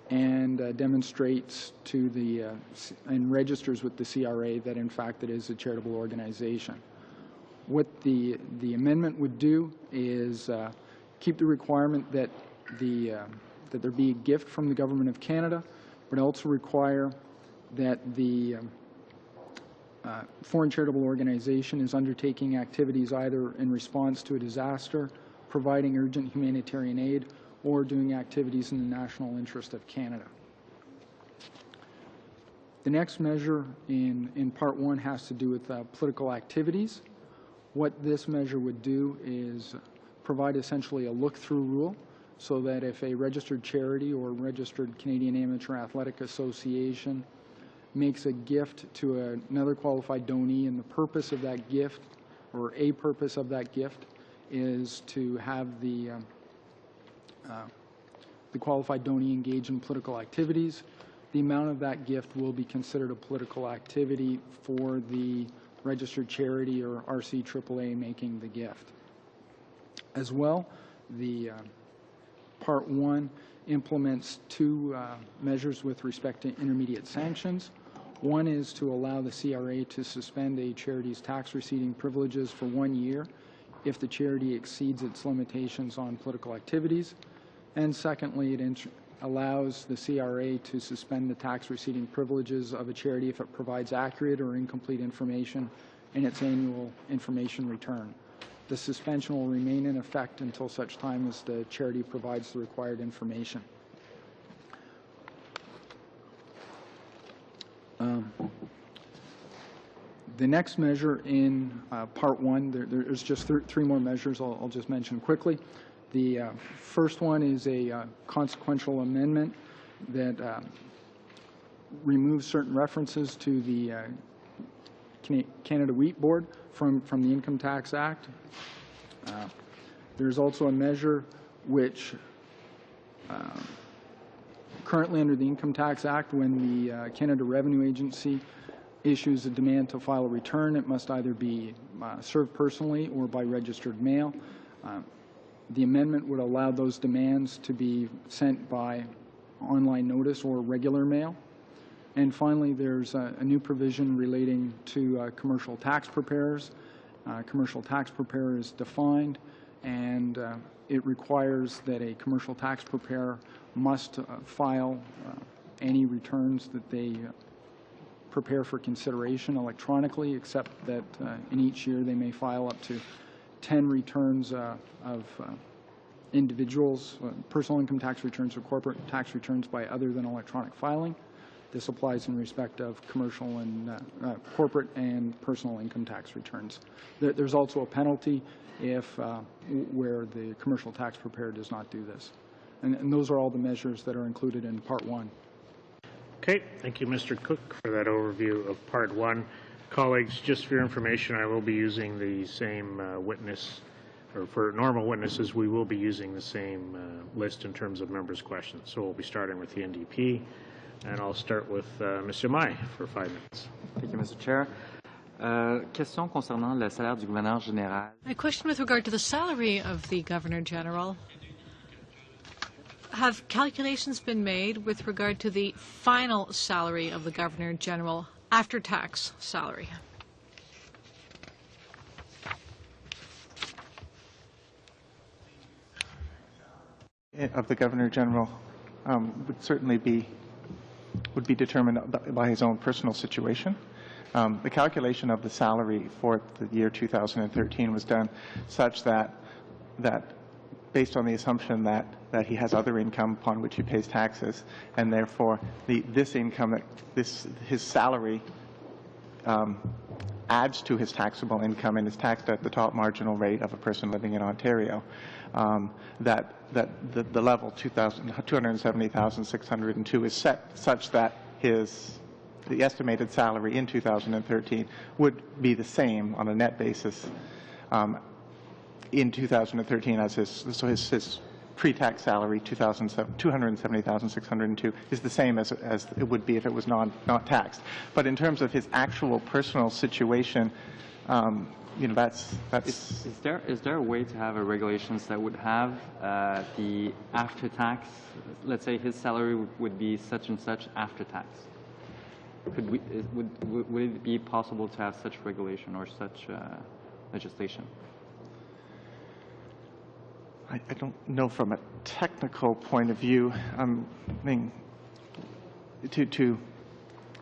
and demonstrates to the and registers with the CRA that in fact it is a charitable organization. What the amendment would do is keep the requirement that that there be a gift from the Government of Canada, but also require that the foreign charitable organization is undertaking activities either in response to a disaster, providing urgent humanitarian aid, or doing activities in the national interest of Canada. The next measure in Part 1 has to do with political activities. What this measure would do is provide essentially a look-through rule so that if a registered charity or registered Canadian Amateur Athletic Association makes a gift to another qualified donee, and the purpose of that gift, or a purpose of that gift, is to have the qualified donee engage in political activities, the amount of that gift will be considered a political activity for the registered charity or RCAAA making the gift. As well, the Part 1 implements two measures with respect to intermediate sanctions. One is to allow the CRA to suspend a charity's tax receiving privileges for 1 year if the charity exceeds its limitations on political activities. And secondly, it allows the CRA to suspend the tax receiving privileges of a charity if it provides accurate or incomplete information in its annual information return. The suspension will remain in effect until such time as the charity provides the required information. The next measure in Part 1, there's just three more measures I'll just mention quickly. The first one is a consequential amendment that removes certain references to the Canada Wheat Board from the Income Tax Act. There's also a measure which currently under the Income Tax Act, when the Canada Revenue Agency issues a demand to file a return, it must either be served personally or by registered mail. The amendment would allow those demands to be sent by online notice or regular mail. And finally, there's a new provision relating to commercial tax preparers. Commercial tax preparer is defined, and it requires that a commercial tax preparer must file any returns that they prepare for consideration electronically, except that in each year they may file up to 10 returns of individuals, personal income tax returns or corporate tax returns by other than electronic filing. This applies in respect of commercial and corporate and personal income tax returns. There's also a penalty if where the commercial tax preparer does not do this. And those are all the measures that are included in Part 1. Okay, thank you, Mr. Cook, for that overview of Part 1. Colleagues, just for your information, I will be using the same witness, or for normal witnesses, we will be using the same list in terms of members' questions. So we'll be starting with the NDP. And I'll start with Mr. Mai for 5 minutes. Thank you, Mr. Chair. Question concernant le salaire du gouverneur général. A question with regard to the salary of the Governor General. Have calculations been made with regard to the final salary of the Governor General after tax salary? Of the Governor General would certainly be determined by his own personal situation. The calculation of the salary for the year 2013 was done such that based on the assumption that he has other income upon which he pays taxes, and therefore this income, his salary adds to his taxable income and is taxed at the top marginal rate of a person living in Ontario. That the level 270,602 is set such that the estimated salary in 2013 would be the same on a net basis in 2013 as his pre-tax salary 270,602 is the same as it would be if it was not taxed. But in terms of his actual personal situation, that's. Is there a way to have a regulations that would have the after tax? Let's say his salary would be such and such after tax. Would it be possible to have such regulation or such legislation? I don't know from a technical point of view. I mean, to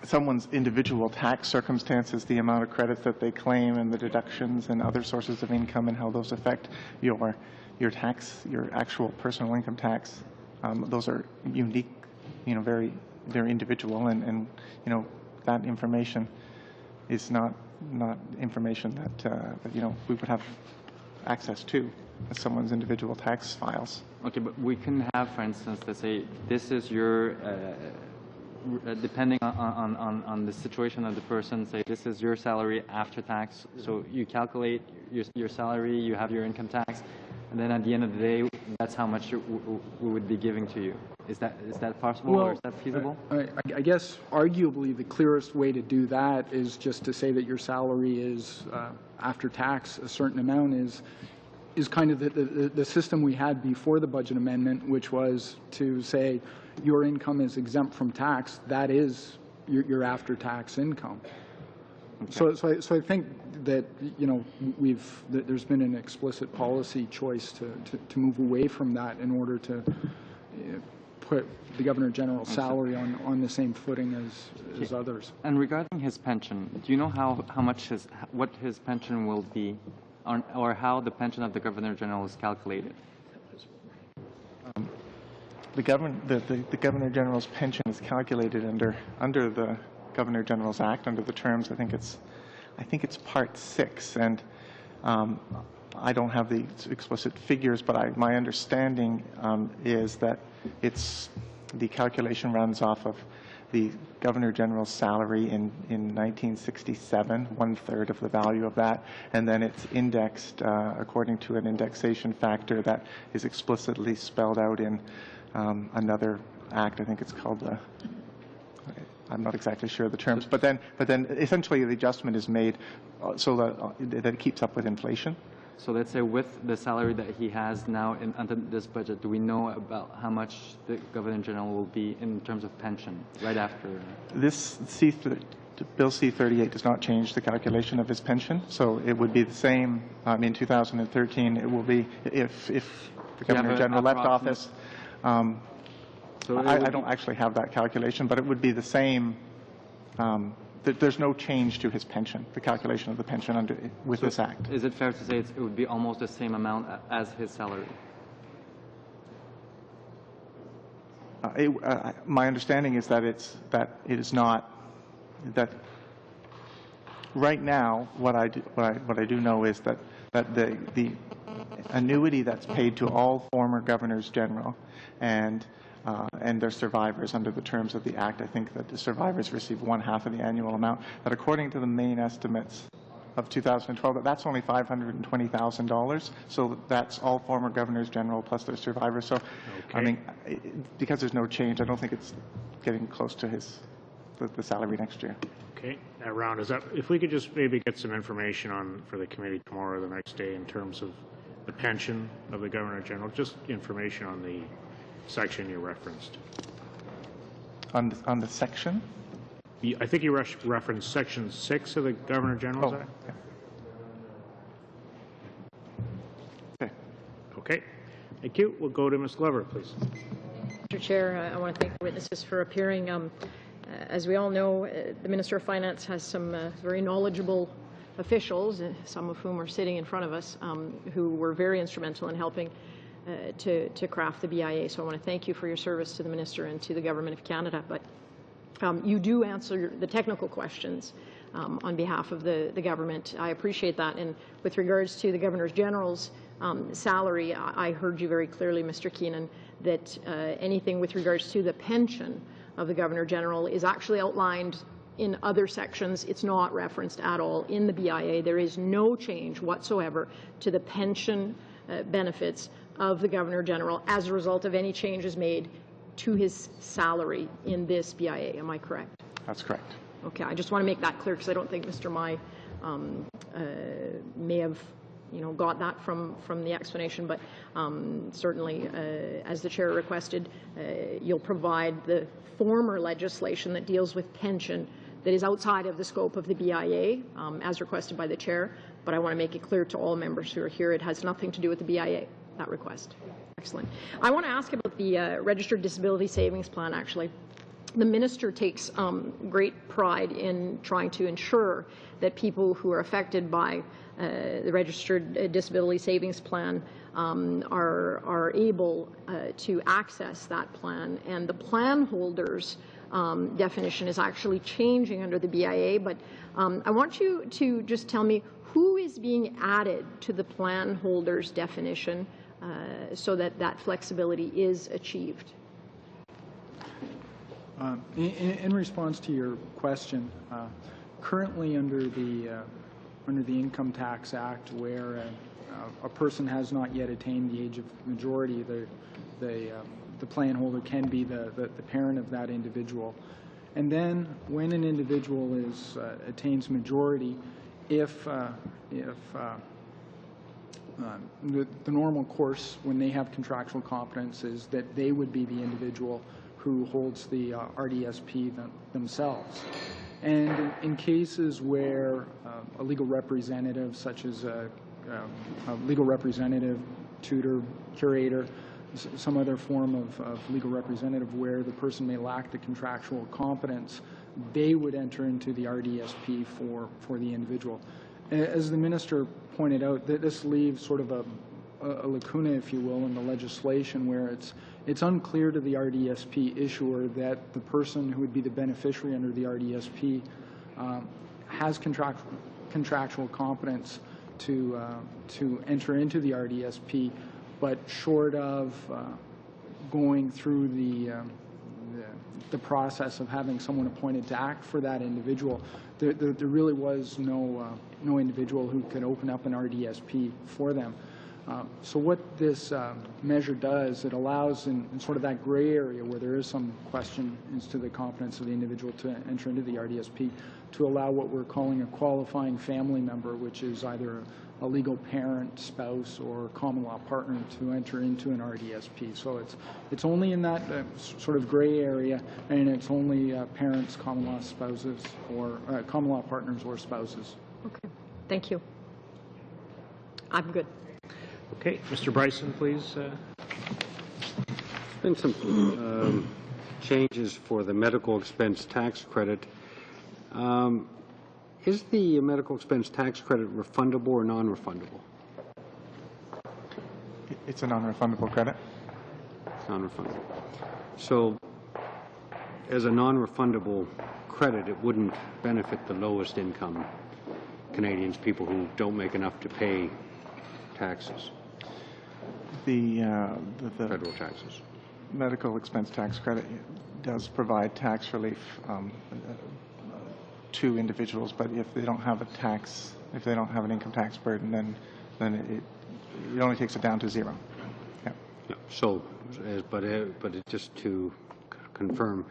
someone's individual tax circumstances, the amount of credits that they claim and the deductions and other sources of income and how those affect your tax, your actual personal income tax, those are unique, they're individual, and that information is not information that we would have access to as someone's individual tax files. Okay, but we can have, for instance, let's say this is your depending on the situation of the person, say this is your salary after tax, so you calculate your salary, you have your income tax, and then at the end of the day, that's how much we would be giving to you. Is that possible, or is that feasible? I guess arguably the clearest way to do that is just to say that your salary is, after tax, a certain amount is kind of the system we had before the budget amendment, which was to say your income is exempt from tax. That is your after-tax income. Okay. So I think that, you know, there's been an explicit policy choice to move away from that in order to put the Governor General's salary on the same footing as others. And regarding his pension, do you know how much what his pension will be, or how the pension of the Governor General is calculated? The Governor General's pension is calculated under the Governor General's Act, under the terms. I think it's Part 6, and I don't have the explicit figures, but my understanding is that the calculation runs off of the Governor General's salary in 1967, 1/3 of the value of that, and then it's indexed according to an indexation factor that is explicitly spelled out in another act. I think it's called I'm not exactly sure of the terms, but then essentially the adjustment is made so that it keeps up with inflation. So let's say with the salary that he has now under this budget, do we know about how much the Governor General will be in terms of pension right after? This Bill C-38 does not change the calculation of his pension, so it would be the same in 2013. It will be if the Governor General left office. I don't actually have that calculation, but it would be the same. There's no change to his pension, the calculation of the pension with this act. Is it fair to say it would be almost the same amount as his salary? My understanding is that it is not. That right now, what I do know is that the annuity that's paid to all former governors general and their survivors under the terms of the Act, I think that the survivors receive 1/2 of the annual amount. But according to the main estimates of 2012, that's only $520,000. So that's all former governors general plus their survivors. So, okay. I mean, because there's no change, I don't think it's getting close to the salary next year. Okay, that round is up. If we could just maybe get some information for the committee tomorrow or the next day in terms of the pension of the Governor General, just information on the section you referenced. On the section? I think you referenced Section 6 of the Governor General's Act. Okay. Okay. Thank you. We'll go to Ms. Glover, please. Mr. Chair, I want to thank the witnesses for appearing. As we all know, the Minister of Finance has some very knowledgeable officials, some of whom are sitting in front of us, who were very instrumental in helping to craft the BIA. So I want to thank you for your service to the Minister and to the Government of Canada. But you do answer the technical questions on behalf of the government. I appreciate that. And with regards to the Governor General's salary, I heard you very clearly, Mr. Keenan, that anything with regards to the pension of the Governor General is actually outlined in other sections. It's not referenced at all in the BIA. There is no change whatsoever to the pension benefits of the Governor General as a result of any changes made to his salary in this BIA. Am I correct? That's correct. Okay, I just want to make that clear because I don't think Mr. Mai may have got that from the explanation, but certainly, as the Chair requested, you'll provide the former legislation that deals with pension that is outside of the scope of the BIA, as requested by the Chair, but I want to make it clear to all members who are here it has nothing to do with the BIA, that request. Excellent. I want to ask about the Registered Disability Savings Plan, actually. The Minister takes great pride in trying to ensure that people who are affected by the Registered Disability Savings Plan are able to access that plan. And the plan holders definition is actually changing under the BIA, but I want you to just tell me who is being added to the plan holders definition so that that flexibility is achieved. In response to your question, currently under the under the Income Tax Act where a person has not yet attained the age of majority, the plan holder can be the parent of that individual. And then when an individual attains majority, if the normal course when they have contractual competence is that they would be the individual who holds the RDSP themselves. And in cases where a legal representative, such as a legal representative, tutor, curator, some other form of legal representative where the person may lack the contractual competence, they would enter into the RDSP for the individual. As the minister pointed out, this leaves sort of a lacuna, if you will, in the legislation where it's unclear to the RDSP issuer that the person who would be the beneficiary under the RDSP has contractual competence to enter into the RDSP, but short of going through the process of having someone appointed to act for that individual, there really was no individual who could open up an RDSP for them. So what this measure does, it allows in sort of that gray area where there is some question as to the competence of the individual to enter into the RDSP, to allow what we're calling a qualifying family member, which is either a legal parent, spouse, or common law partner to enter into an RDSP. So it's only in that sort of gray area, and it's only parents, common law spouses, or common law partners or spouses. Okay, thank you. I'm good. Okay, Mr. Bryson, please. There's been some changes for the medical expense tax credit. Is the medical expense tax credit refundable or non-refundable? It's a non-refundable credit. Non-refundable. So, as a non-refundable credit, it wouldn't benefit the lowest income Canadians, people who don't make enough to pay taxes. The federal taxes. Medical expense tax credit does provide tax relief to individuals, but if they don't have an income tax burden, then it only takes it down to zero. Yeah. Yeah. So, but just to confirm,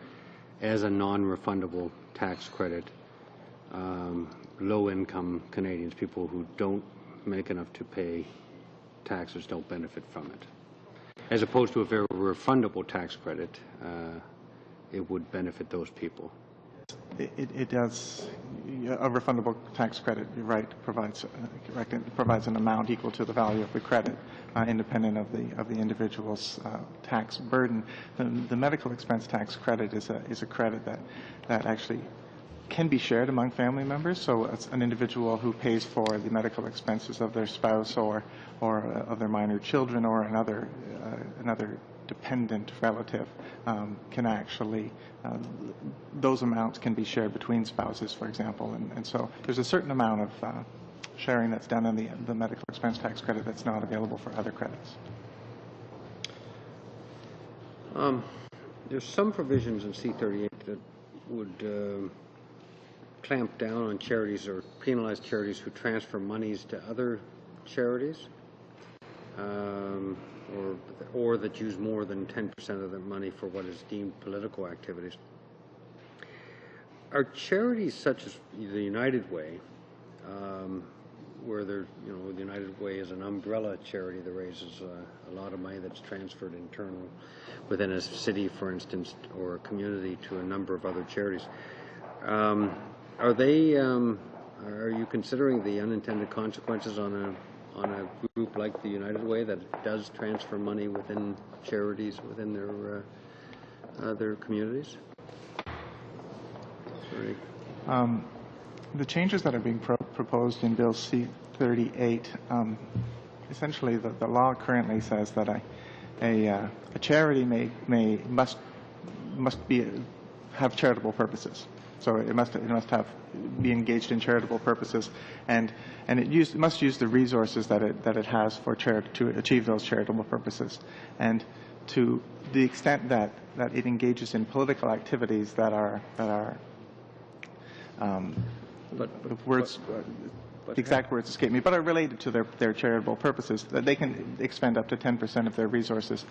as a non-refundable tax credit, low-income Canadians, people who don't make enough to pay taxes, don't benefit from it. As opposed to if there were a refundable tax credit, it would benefit those people. It does. A refundable tax credit, you're right, provides an amount equal to the value of the credit, independent of the individual's tax burden. The medical expense tax credit is a credit that actually can be shared among family members. So it's an individual who pays for the medical expenses of their spouse or of their minor children or another dependent relative can actually, those amounts can be shared between spouses, for example. And so there's a certain amount of sharing that's done in the medical expense tax credit that's not available for other credits. There's some provisions in C-38 that would clamp down on charities or penalize charities who transfer monies to other charities, or that use more than 10% of their money for what is deemed political activities. Are charities such as the United Way, where the United Way is an umbrella charity that raises a lot of money that's transferred internal within a city, for instance, or a community to a number of other charities, are you considering the unintended consequences on a group like the United Way that does transfer money within charities within their communities? Sorry. The changes that are being proposed in Bill C-38, essentially the law currently says that a charity must have charitable purposes. So it must be engaged in charitable purposes, and it must use the resources that it has to achieve those charitable purposes. And to the extent that it engages in political activities that are the exact words escape me, but are related to their charitable purposes, that they can expend up to 10% of their resources.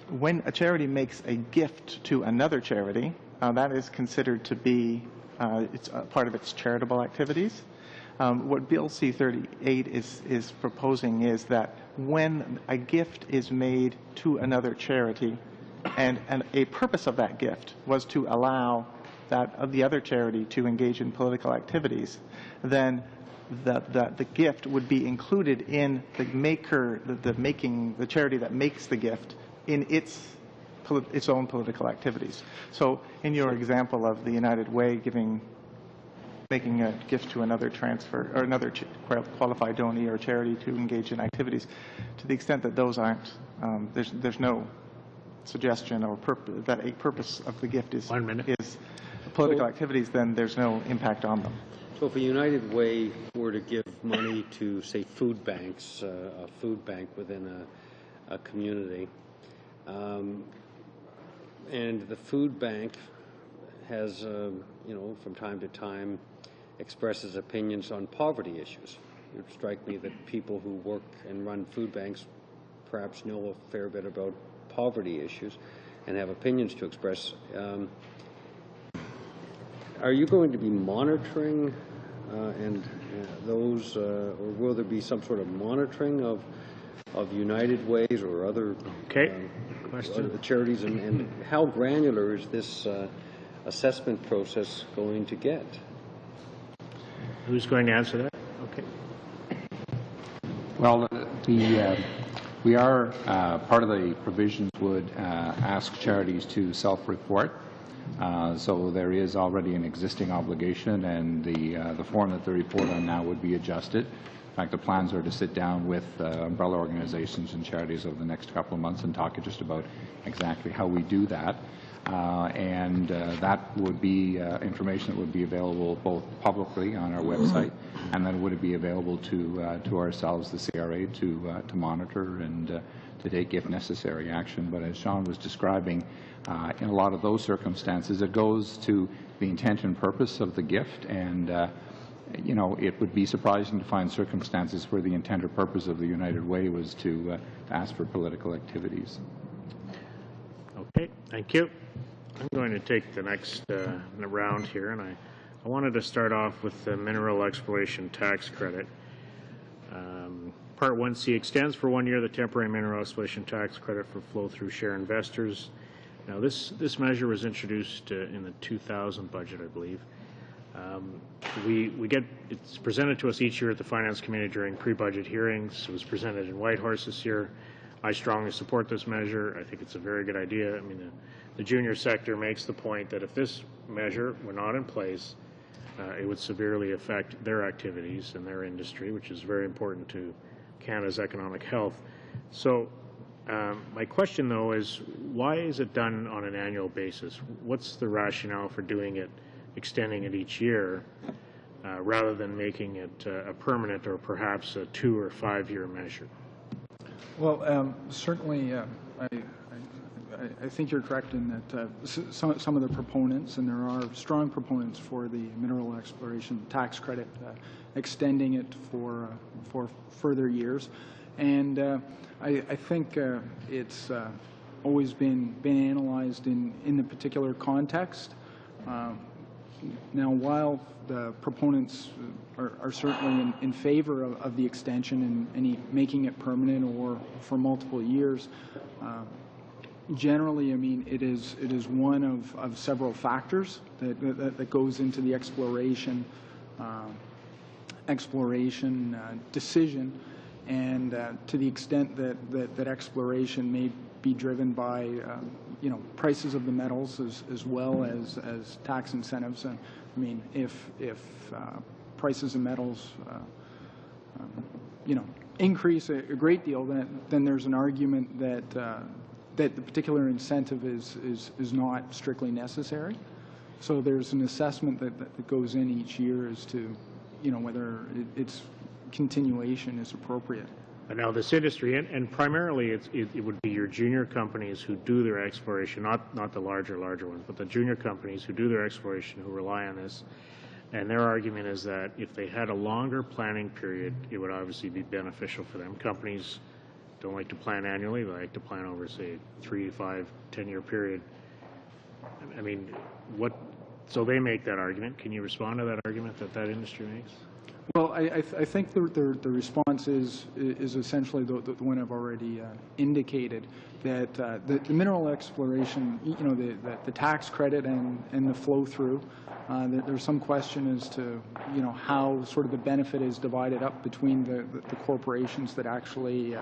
When a charity makes a gift to another charity, that is considered to be it's part of its charitable activities. What Bill C-38 is proposing is that when a gift is made to another charity, and a purpose of that gift was to allow the other charity to engage in political activities, then the gift would be included in the charity that makes the gift in its own political activities. So in your example of the United Way making a gift to another qualified donee or charity to engage in activities, to the extent that those aren't, there's no suggestion or that a purpose of the gift is political activities, then there's no impact on them. So if a United Way were to give money to, say, food banks, a food bank within a community, and the food bank has, from time to time expresses opinions on poverty issues. It would strike me that people who work and run food banks perhaps know a fair bit about poverty issues and have opinions to express. Are you going to be monitoring those, or will there be some sort of monitoring of United Ways or other charities, and how granular is this assessment process going to get? Who's going to answer that? Okay. Well, we are, part of the provisions would ask charities to self-report. So there is already an existing obligation, and the form that they report on now would be adjusted. In fact, the plans are to sit down with umbrella organizations and charities over the next couple of months and talk just about exactly how we do that. And that would be information that would be available both publicly on our website, and then would it be available to ourselves, the CRA, to monitor and to take, if necessary, action. But as Sean was describing, in a lot of those circumstances, it goes to the intent and purpose of the gift, and it would be surprising to find circumstances where the intent or purpose of the United Way was to ask for political activities. Okay, thank you. I'm going to take the next round here, and I wanted to start off with the mineral exploration tax credit. Part 1C extends for 1 year the temporary mineral exploration tax credit for flow-through share investors. Now, this measure was introduced in the 2000 budget, I believe. It's presented to us each year at the Finance Committee during pre-budget hearings. It was presented in Whitehorse this year. I strongly support this measure. I think it's a very good idea. I mean, the junior sector makes the point that if this measure were not in place, it would severely affect their activities and their industry, which is very important to Canada's economic health. So my question, though, is why is it done on an annual basis? What's the rationale for doing it, extending it each year, rather than making it a permanent or perhaps a 2 or 5 year measure? Well, certainly, I think you're correct in that some of the proponents, and there are strong proponents for the mineral exploration tax credit, extending it for further years, and I think it's always been analyzed in the particular context. Now, while the proponents are certainly in favor of the extension and making it permanent or for multiple years, generally, I mean, it is one of several factors that goes into the exploration decision, and to the extent that exploration may be driven by prices of the metals as well as tax incentives. I mean, if prices of metals increase a great deal, then there's an argument that the particular incentive is not strictly necessary. So there's an assessment that goes in each year as to whether its continuation is appropriate. But now this industry, and primarily it would be your junior companies who do their exploration, not the larger ones, but the junior companies who do their exploration, who rely on this. And their argument is that if they had a longer planning period, it would obviously be beneficial for them. Companies don't like to plan annually. They like to plan over, say, 3, 5, 10-year period. I mean, so they make that argument. Can you respond to that argument that industry makes? Well, I think the response is essentially the one I've already indicated, that the mineral exploration, the tax credit and the flow through, there's some question as to how sort of the benefit is divided up between the corporations that actually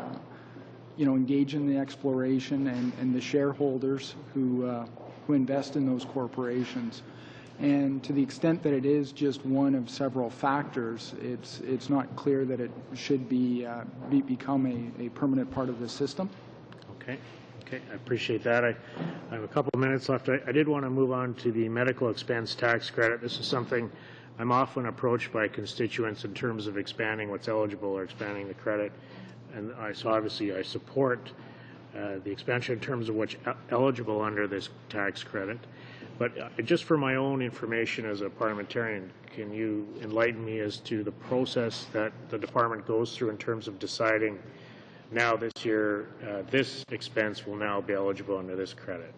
engage in the exploration and the shareholders who invest in those corporations. And to the extent that it is just one of several factors, it's not clear that it should become a permanent part of the system. Okay, I appreciate that. I have a couple of minutes left. I did want to move on to the medical expense tax credit. This is something I'm often approached by constituents in terms of expanding what's eligible or expanding the credit. And so obviously I support the expansion in terms of what's eligible under this tax credit. But just for my own information as a parliamentarian, can you enlighten me as to the process that the department goes through in terms of deciding now this year this expense will now be eligible under this credit?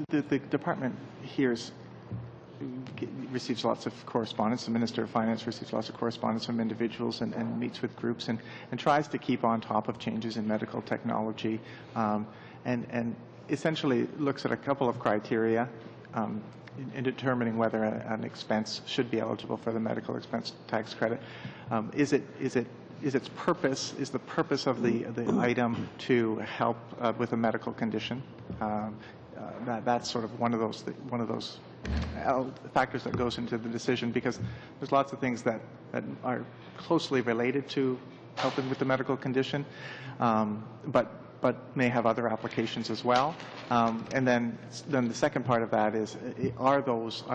The department receives lots of correspondence. The Minister of Finance receives lots of correspondence from individuals and meets with groups and tries to keep on top of changes in medical technology and essentially looks at a couple of criteria in determining whether an expense should be eligible for the medical expense tax credit. Is the purpose of the item to help with a medical condition? That's sort of one of those factors that goes into the decision, because there's lots of things that are closely related to helping with the medical condition, but may have other applications as well. And then the second part of that is, are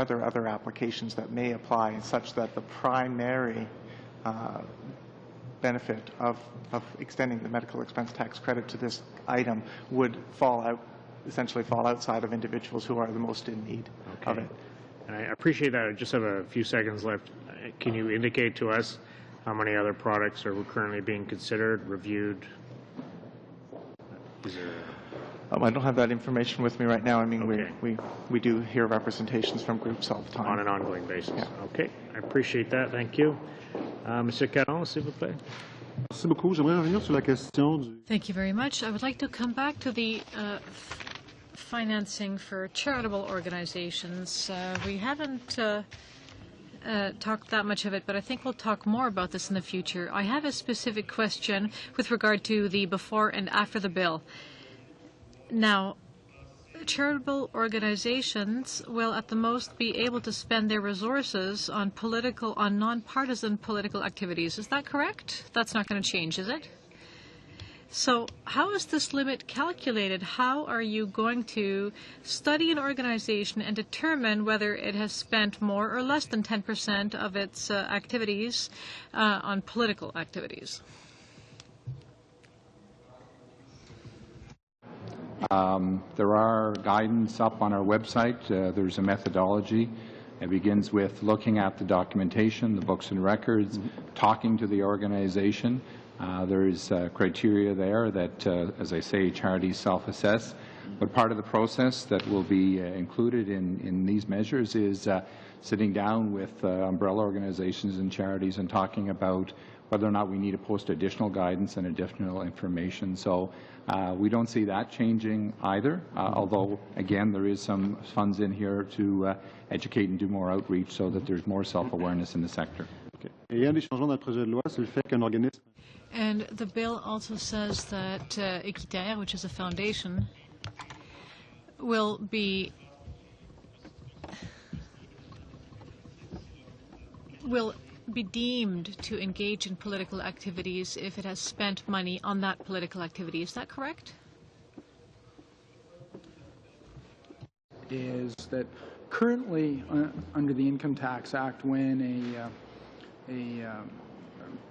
there other applications that may apply such that the primary benefit of extending the medical expense tax credit to this item would essentially fall outside of individuals who are the most in need of it. And I appreciate that. I just have a few seconds left. Can you indicate to us how many other products are currently being considered, reviewed? I don't have that information with me right now. I mean, we do hear representations from groups all the time. On an ongoing basis. Yeah. Okay, I appreciate that. Thank you. Monsieur Caron, s'il vous plaît. Thank you very much. I would like to come back to the financing for charitable organizations. We haven't talked that much of it, but I think we'll talk more about this in the future. I have a specific question with regard to the before and after the bill. Now, charitable organizations will at the most be able to spend their resources on nonpartisan political activities. Is that correct? That's not going to change, is it? So how is this limit calculated? How are you going to study an organization and determine whether it has spent more or less than 10% of its activities on political activities? There are guidance up on our website. There's a methodology. It begins with looking at the documentation, the books and records, talking to the organization. There's criteria there that, as I say, charities self-assess. But part of the process that will be included in these measures is sitting down with umbrella organizations and charities and talking about whether or not we need to post additional guidance and additional information. So we don't see that changing either, although, again, there is some funds in here to educate and do more outreach so that there's more self-awareness in the sector. And the bill also says that Équiterre, which is a foundation, will be deemed to engage in political activities if it has spent money on that political activity. Is that correct? Is that currently under the Income Tax Act, when a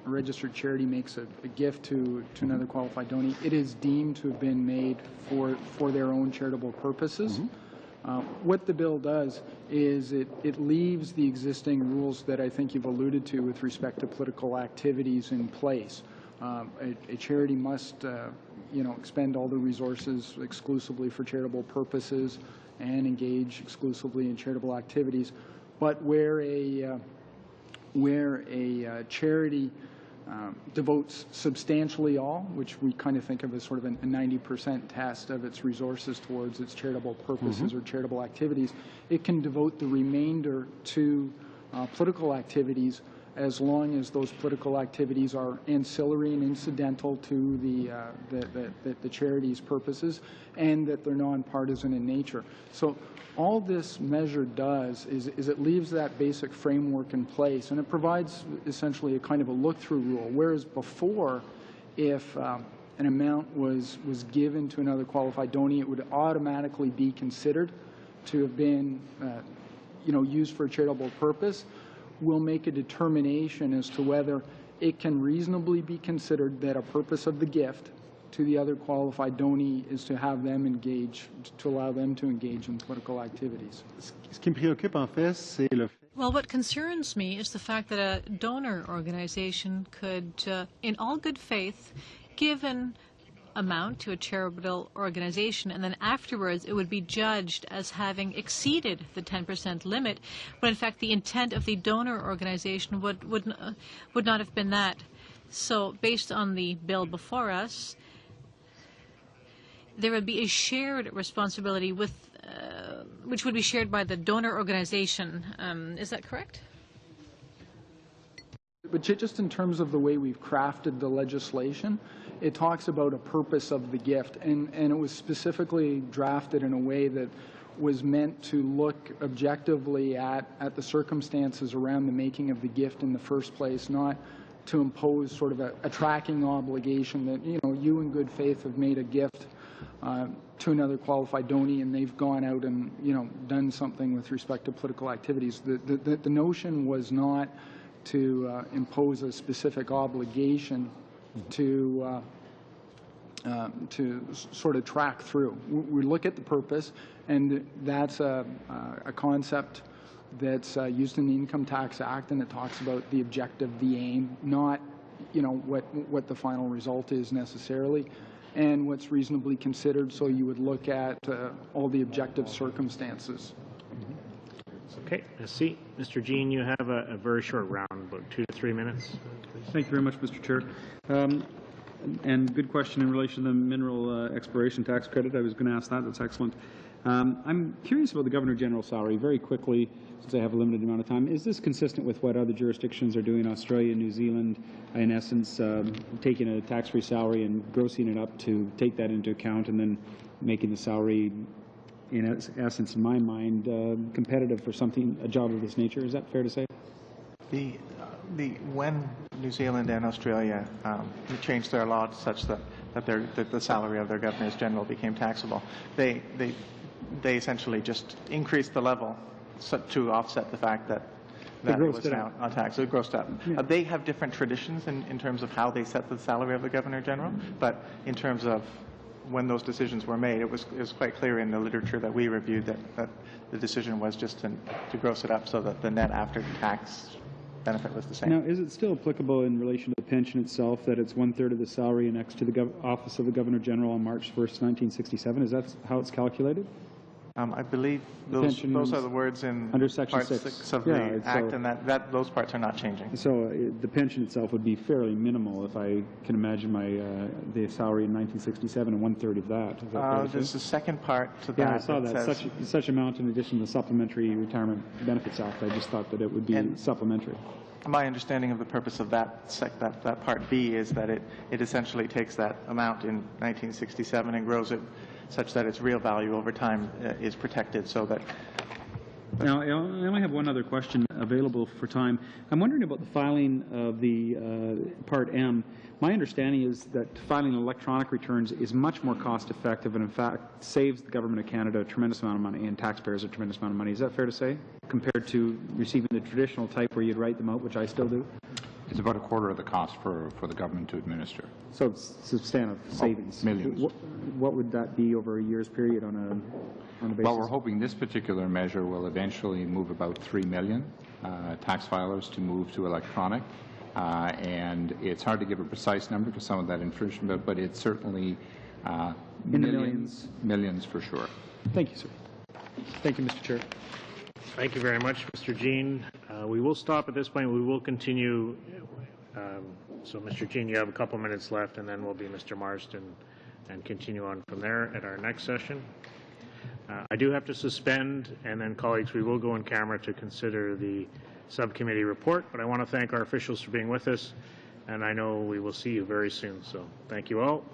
a registered charity makes a gift to another qualified donee, it is deemed to have been made for their own charitable purposes. What the bill does is it leaves the existing rules that I think you've alluded to with respect to political activities in place. A charity must, expend all the resources exclusively for charitable purposes and engage exclusively in charitable activities. But where a charity devotes substantially all, which we kind of think of as sort of a 90% test of its resources towards its charitable purposes or charitable activities, it can devote the remainder to political activities as long as those political activities are ancillary and incidental to the charity's purposes and that they're nonpartisan in nature. So all this measure does is it leaves that basic framework in place, and it provides essentially a kind of a look-through rule, whereas before, if an amount was given to another qualified donee, it would automatically be considered to have been used for a charitable purpose. We'll make a determination as to whether it can reasonably be considered that a purpose of the gift to the other qualified donee is to have them engage, to allow them to engage in political activities. Well, what concerns me is the fact that a donor organization could, in all good faith, give an amount to a charitable organization, and then afterwards it would be judged as having exceeded the 10% limit, when in fact the intent of the donor organization would not have been that. So based on the bill before us, there would be a shared responsibility with, which would be shared by the donor organization. Is that correct? But just in terms of the way we've crafted the legislation, it talks about a purpose of the gift, and it was specifically drafted in a way that was meant to look objectively at the circumstances around the making of the gift in the first place, not to impose sort of a tracking obligation that, you in good faith have made a gift to another qualified donee and they've gone out and, done something with respect to political activities. The notion was not to impose a specific obligation to sort of track through. We look at the purpose, and that's a concept that's used in the Income Tax Act, and it talks about the objective, the aim, not what the final result is necessarily, and what's reasonably considered. So you would look at all the objective circumstances. Okay, merci. Mr. Jean, you have a very short round, about 2 to 3 minutes. Thank you very much, Mr. Chair. And good question in relation to the mineral exploration tax credit. I was going to ask that. That's excellent. I'm curious about the Governor General's salary. Very quickly, since I have a limited amount of time, is this consistent with what other jurisdictions are doing, Australia, New Zealand, in essence, taking a tax-free salary and grossing it up to take that into account and then making the salary, in essence, in my mind, competitive for a job of this nature? Is that fair to say? When New Zealand and Australia changed their law such that the salary of their governors general became taxable, they essentially just increased the level to offset the fact that it was now on tax. It grossed up. Yeah. They have different traditions in terms of how they set the salary of the governor general, but in terms of when those decisions were made, it was quite clear in the literature that we reviewed that the decision was just to gross it up so that the net after-tax benefit was the same. Now, is it still applicable in relation to the pension itself that it's 1/3 of the salary annexed to the office of the Governor General on March 1st, 1967? Is that how it's calculated? I believe those are the words in under Section Part 6 of the Act, and that those parts are not changing. So the pension itself would be fairly minimal if I can imagine the salary in 1967 and 1/3 of that. There's a second part to that. Yeah, I saw that. Such amount in addition to the Supplementary Retirement Benefits Act. I just thought that it would be supplementary. My understanding of the purpose of that Part B is that it essentially takes that amount in 1967 and grows it such that its real value over time is protected, so that... Now, I only have one other question available for time. I'm wondering about the filing of the Part M. My understanding is that filing electronic returns is much more cost-effective and, in fact, saves the Government of Canada a tremendous amount of money and taxpayers a tremendous amount of money. Is that fair to say, compared to receiving the traditional type where you'd write them out, which I still do? It's about a quarter of the cost for the government to administer. So it's substantive savings. Millions. What would that be over a year's period on a basis? Well, we're hoping this particular measure will eventually move about 3 million tax filers to move to electronic. And it's hard to give a precise number because some of that infringement, but it's certainly millions for sure. Thank you, sir. Thank you, Mr. Chair. Thank you very much, Mr. Jean. We will stop at this point. We will continue. So, Mr. Jean, you have a couple minutes left, and then we'll be Mr. Marston and continue on from there at our next session. I do have to suspend, and then, colleagues, we will go in camera to consider the subcommittee report, but I want to thank our officials for being with us, and I know we will see you very soon. So, thank you all.